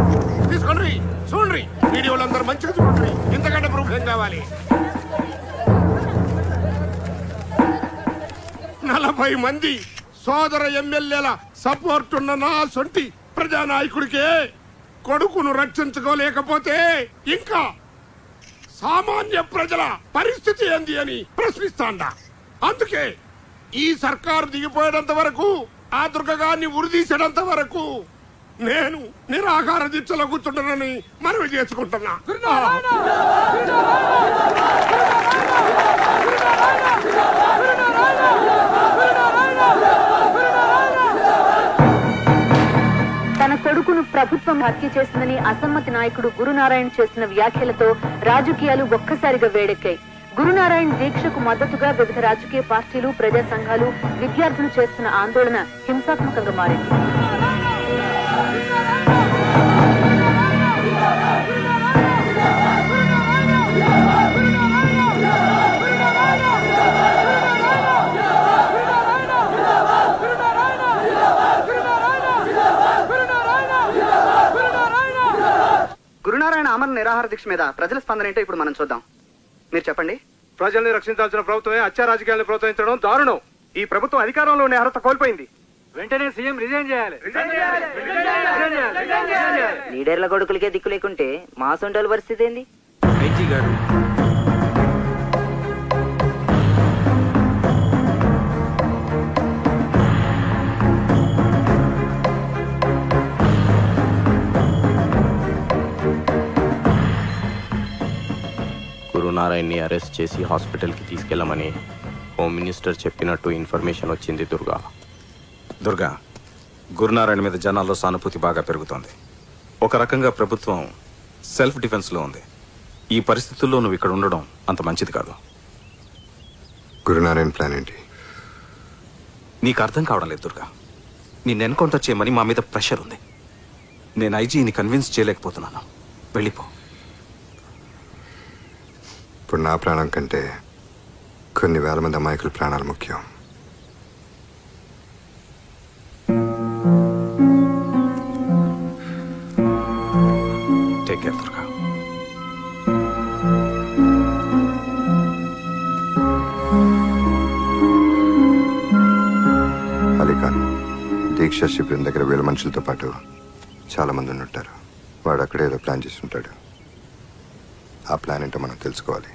తీసుకోండి, చూడండి. వీడియోలు అందరూ మంచిగా చూడండి. ఇంతకంటే ప్రూఫ్ ఏం కావాలి? 40 మంది సోదర ఎమ్మెల్యేల సపోర్ట్ ఉన్న నా సొంటి ప్రజానాయకుడికే కొడుకును రక్షించుకోలేకపోతే ఇంకా సామాన్య ప్రజల పరిస్థితి ఏంది అని ప్రశ్నిస్తాండా. అందుకే ఈ సర్కారు దిగిపోయేంత వరకు, ఆ దుర్గగాన్ని ఉరిదీసేంత వరకు నేను నిరాహార దీక్షలో కూర్చుంటానని మనవి చేసుకుంటున్నా. తన కొడుకును ప్రభుత్వం హత్య చేసిందని అసమ్మతి నాయకుడు గురునారాయణ చేసిన వ్యాఖ్యలతో రాజకీయాలు ఒక్కసారిగా వేడెక్కాయి. గురునారాయణ దీక్షకు మద్దతుగా వివిధ రాజకీయ పార్టీలు, ప్రజా సంఘాలు, విద్యార్థులు చేస్తున్న ఆందోళన హింసాత్మకంగా మారింది. గురునారాయణ ఆమరణ నిరాహార దీక్ష మీద ప్రజల స్పందన ఏంటో ఇప్పుడు మనం చూద్దాం. మీరు చెప్పండి. ప్రజల్ని రక్షించాల్సిన ప్రభుత్వమే హత్య రాజకీయాలను ప్రోత్సహించడం దారుణం. ఈ ప్రభుత్వం అధికారంలో ఉండే అర్హత కోల్పోయింది. వెంటనే సీఎం రిజైన్ చేయాలి. లీడర్ల కొడుకులకే దిక్కు లేకుంటే మా సొంటల పరిస్థితి ఏంది? ఐజీ గారు, గురునారాయణ్ని అరెస్ట్ చేసి హాస్పిటల్కి తీసుకెళ్లమని హోమ్ మినిస్టర్ చెప్పినట్టు ఇన్ఫర్మేషన్ వచ్చింది. దుర్గా, గురునారాయణ మీద జనాల్లో సానుభూతి బాగా పెరుగుతోంది. ఒక రకంగా ప్రభుత్వం సెల్ఫ్ డిఫెన్స్లో ఉంది. ఈ పరిస్థితుల్లో నువ్వు ఇక్కడ ఉండడం అంత మంచిది కాదు. గురునారాయణ ప్లాన్ ఏంటి? నీకు అర్థం కావడం లేదు దుర్గా. నిన్ను ఎన్కౌంటర్ చేయమని మా మీద ప్రెషర్ ఉంది. నేను ఐజీని కన్విన్స్ చేయలేకపోతున్నాను. వెళ్ళిపో. ఇప్పుడు నా ప్రాణం కంటే కొన్ని వేల మంది అమాయకుల ప్రాణాలు ముఖ్యం. Take care Durga. అలీఖాన్ దీక్షా శిబిరం దగ్గర వేల మనుషులతో పాటు చాలా మంది ఉంటారు. వాడు అక్కడే ఏదో ప్లాన్ చేసి ఉంటాడు. ఆ ప్లాన్ ఏంటో మనం తెలుసుకోవాలి.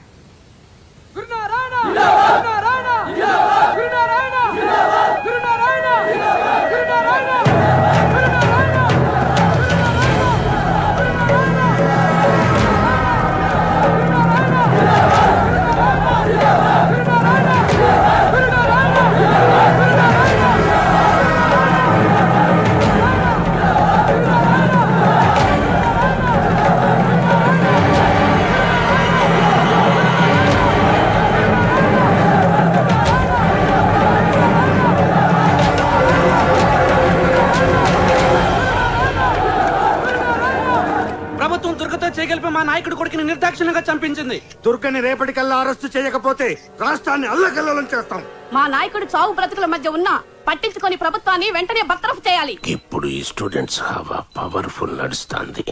నాయకుడి కొడుకుని నిర్దాక్షిణ్యంగా చంపించింది. దుర్గని రేపటికల్లా అరెస్టు చేయకపోతే రాష్ట్రాన్ని అల్లకల్లోలం చేస్తాం. మా నాయకుడు చావు బ్రతుకుల మధ్య ఉన్న పట్టించుకొని ప్రభుత్వాన్ని వెంటనే బర్తరఫ్ చేయాలి. ఇప్పుడు ఈ స్టూడెంట్స్ హవా పవర్ఫుల్ నడుస్తుంది.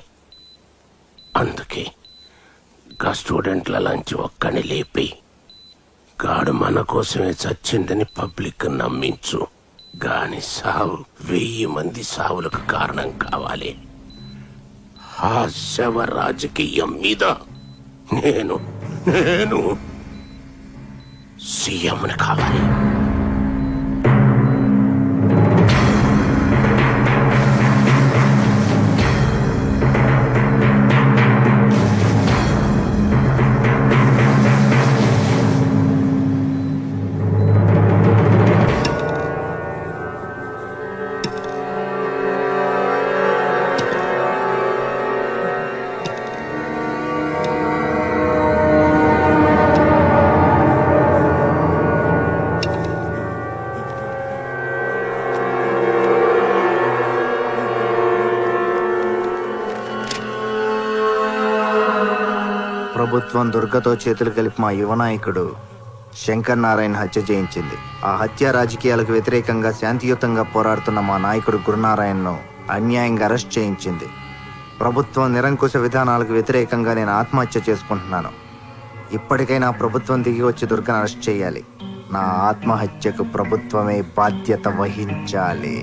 అందుకే గా స్టూడెంట్ల లంచి ఒక్కని లేపి గాడు మన కోసమే చచ్చిందని పబ్లిక్ నమ్మించు. గాని సావు 1000 మంది సావులకు కారణం కావాలి. ఆ శవ రాజకీయం మీద నేను సీఎంని కావాలి. ప్రభుత్వం దుర్గతో చేతులు కలిపి మా యువనాయకుడు శంకర్ నారాయణ హత్య చేయించింది. ఆ హత్య రాజకీయాలకు వ్యతిరేకంగా శాంతియుతంగా పోరాడుతున్న మా నాయకుడు గురునారాయణను అన్యాయంగా అరెస్ట్ చేయించింది. ప్రభుత్వం నిరంకుశ విధానాలకు వ్యతిరేకంగా నేను ఆత్మహత్య చేసుకుంటున్నాను. ఇప్పటికైనా ప్రభుత్వం దిగి వచ్చి దుర్గను అరెస్ట్ చేయాలి. నా ఆత్మహత్యకు ప్రభుత్వమే బాధ్యత వహించాలి.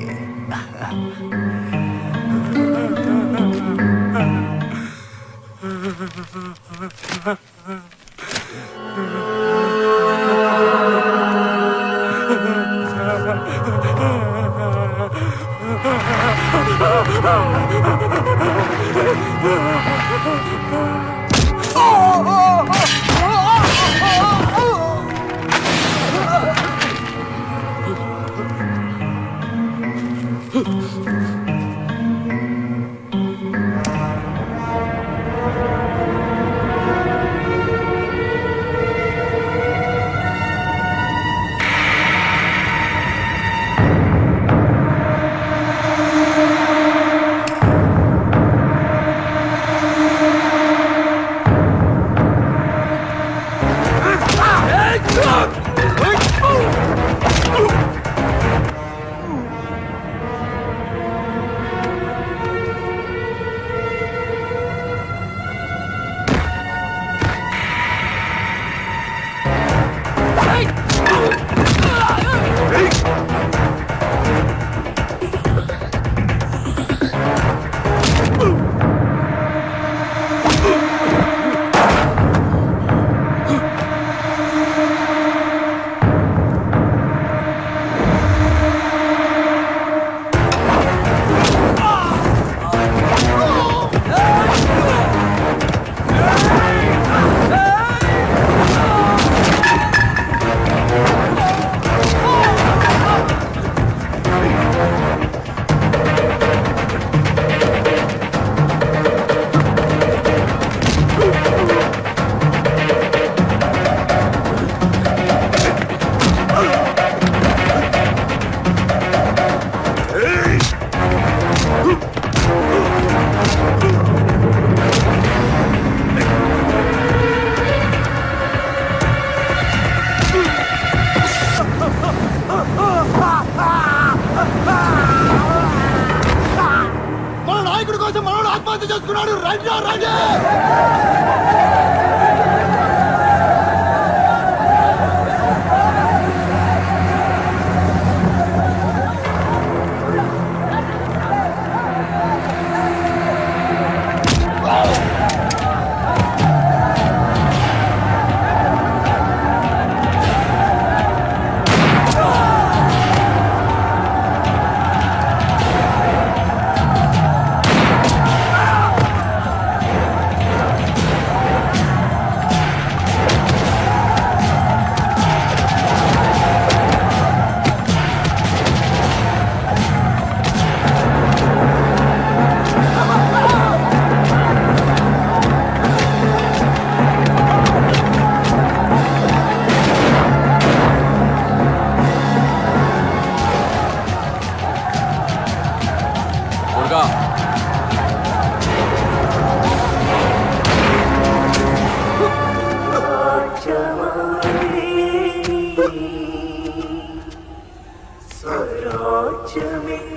రాజ్యమెందుకని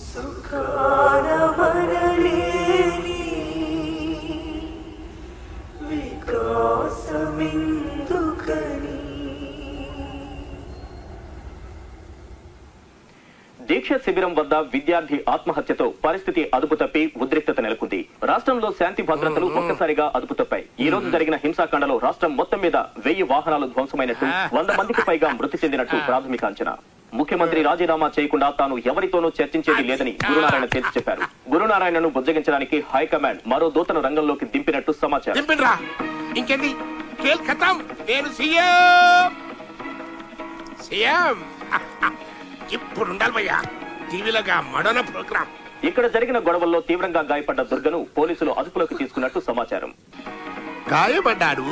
సుఖాన మనలేని వికాసమెందుకని. దీక్ష శిబిరం వద్ద విద్యార్థి ఆత్మహత్యతో పరిస్థితి అదుపు తప్పి ఉద్రిక్తత నెలకొంది. రాష్ట్రంలో శాంతి భద్రతలు ఒక్కసారిగా అదుపు తప్పాయి. ఈ రోజు జరిగిన హింసాకాండలో రాష్ట్రం మొత్తం మీద 1000 వాహనాలు ధ్వంసమైనట్టు, 100 మందికి పైగా మృతి చెందినట్టు ప్రాథమిక అంచనా. ముఖ్యమంత్రి రాజీనామా చేయకుండా తాను ఎవరితోనూ చర్చించేది లేదని గురునారాయణ తేల్చి చెప్పారు. గురునారాయణను బుజ్జగించడానికి హైకమాండ్ మరో దూతను రంగంలోకి దింపినట్టు సమాచారం. ఇంకేంది ఖేల్ ఖతం. నేను సీఎం ఇప్పుడు ఉండాలి భయ్యా టీవీలోగా మడన ప్రోగ్రామ్. ఇక్కడ జరిగిన గొడవల్లో తీవ్రంగా గాయపడ్డ దుర్గను పోలీసులు అదుపులోకి తీసుకున్నట్టు సమాచారం. గాయపడ్డాడు.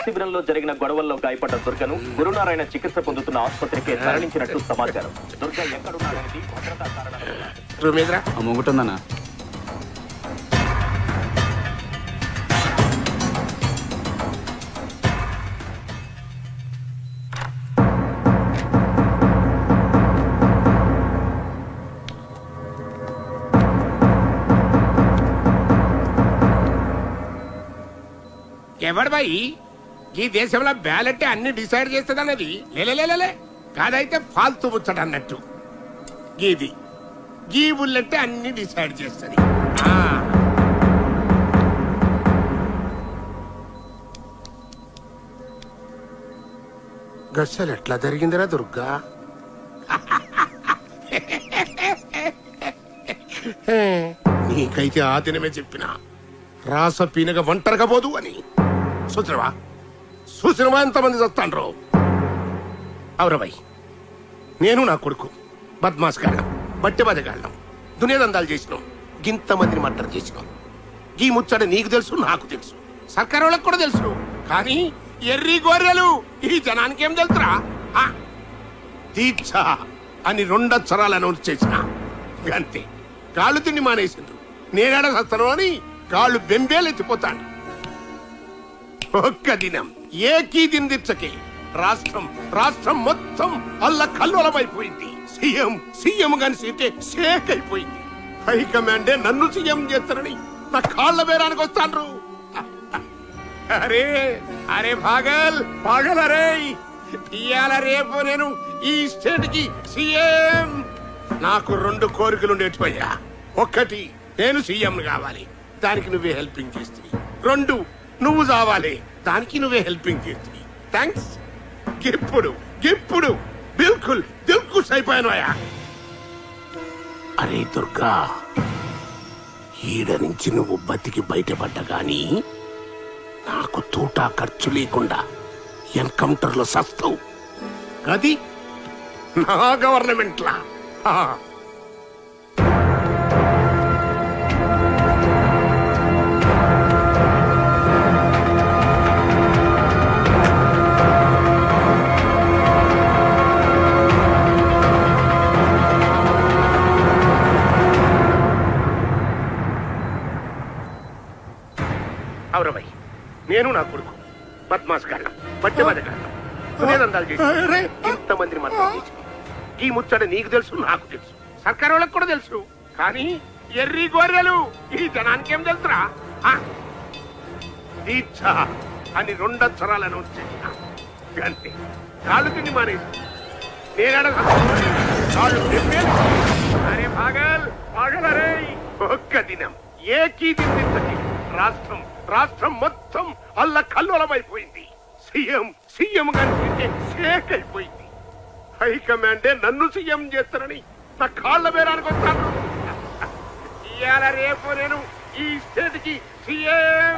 శిబిరంలో జరిగిన గొడవల్లో గాయపడ్డ దుర్గను గురునారాయణ చికిత్స పొందుతున్న ఆసుపత్రికి తరలించినట్టు సమాచారం. దుర్గ ఎక్కడున్నారనేది భద్రతా కారణాలు. మొగుటుందన్నా ఎవడు బాయి ఈ దేశంలో బ్యాలెట్ అన్ని డిసైడ్ చేస్తుంది అన్నది లేలే కాదైతే ఫాల్తూ ముచ్చట అన్నట్టు. గీది గీ బుల్లెట్ అన్ని డిసైడ్ చేస్తుంది. గస్సలు ఎట్లా జరిగిందిరా దుర్గా? నీకైతే ఆ దినమే చెప్పినా రాస పీనగ ఒంటరిగా పోదు అని. చూసినవా ఎంతమంది చస్తాండ్రో? అవురబాయ్, నేను నా కొడుకు బద్మాస్ గాళ్ళం, బట్టె బదగాళ్ళం, దునియాదందాలు చేసినాం, గింతమందిని మర్డర్ చేసినాం. ఈ ముచ్చట నీకు తెలుసు, నాకు తెలుసు, సర్కారు వాళ్ళకి కూడా తెలుసు. కానీ ఎర్రి గొర్రెలు ఈ జనానికి ఏం తెలుసురా? దీక్ష అని 2 అక్షరాలు అనౌన్స్ చేసిన అంతే. కాళ్ళు తిండి మానేసిండ్రు. నేనేడ సస్తాను అని కాళ్ళు బెంబేలెత్తిపోతాడు. ఒక్క దినం ఏకీ దిన దీక్షకే రాష్ట్రం మొత్తం అల్ల కల్లోలమైపోయింది. సీఎం గాని సీటే షేక్ అయిపోయింది. హైకమాండే నన్ను సీఎం చేస్తారని నా కాళ్ళ బేరానికి వస్తాండ్రు. అరే పాగల్ అరే ఇయాల రేపు నేను ఈ స్టేట్ కి సీఎం. నాకు 2 కోరికలు ఉండేటిపోయా. 1 నేను సీఎం కావాలి, దానికి నువ్వే హెల్పింగ్ చేస్తుంది. 2 నువ్వు చావాలి, దానికి నువ్వే హెల్పింగ్ చేస్తుంది. థ్యాంక్స్. ఇప్పుడు బిల్కుల్ దిల్కుష్ అయిపోయాను. అరే దుర్గా, ఈడ నుంచి నువ్వు బతికి బయటపడ్డా గాని నాకు తూటా ఖర్చు లేకుండా ఎన్కౌంటర్ లో సస్తావు. అది నా గవర్నమెంట్ లా. అవురబాయ్, నేను నా కొడుకు బద్మాస్ గాళ్ళం, బట్టె బదగాళ్ళం, దునియాదందాలు చేసి ఇంతమందిని మర్డర్ చేసి. ఈ ముచ్చట నీకు తెలుసు, నాకు తెలుసు, సర్కారు వాళ్ళకి కూడా తెలుసు. కానీ ఎర్రి గొర్రెలు ఈ జనానికి ఏం తెలుసురా? దీక్ష అని 2 అక్షరాలు అనౌన్స్ చేసిన అంతే. కాళ్ళు తిండి మానేసి నేనేడ కాళ్ళు అరే పాగల్ అరే. ఒక్క దినం ఏకీ దిన దీక్షకి రాష్ట్రం మొత్తం అల్ల కల్లోలమైపోయింది. సీఎం గారి సీటే షేక్ అయిపోయింది. హైకమాండే నన్ను సీఎం చేస్తారని నా కాళ్ళ బేరానికి వస్తాను. ఇయాల రేపు నేను ఈ స్టేట్ కి సీఎం.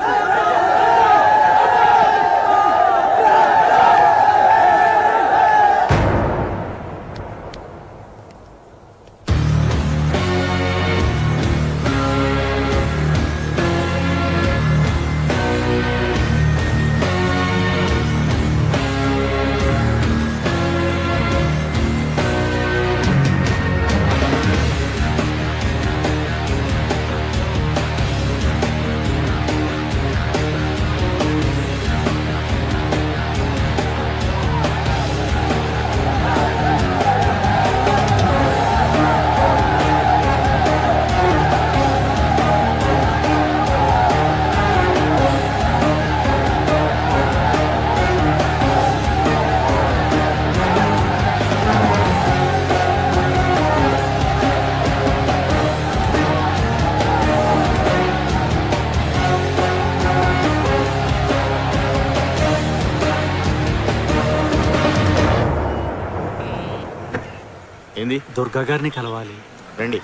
ఏంది? దుర్గా గారిని కలవాలి. రండి.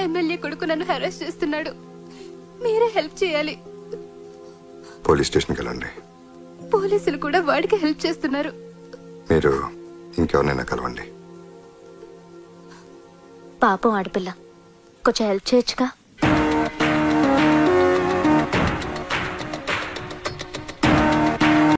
ఎమ్మెల్యే కొడుకు నన్ను హెరాస్ చేస్తున్నాడు, మీరే హెల్ప్ చేయాలి. పోలీస్ స్టేషన్కి వెళ్ళండి. పోలీసులు కూడా వాడికి హెల్ప్ చేస్తున్నారు. మీరు ఇంకెవరినైనా కలవండి. పాపం ఆడపిల్ల, కొంచెం హెల్ప్ చేయొచ్చుగా.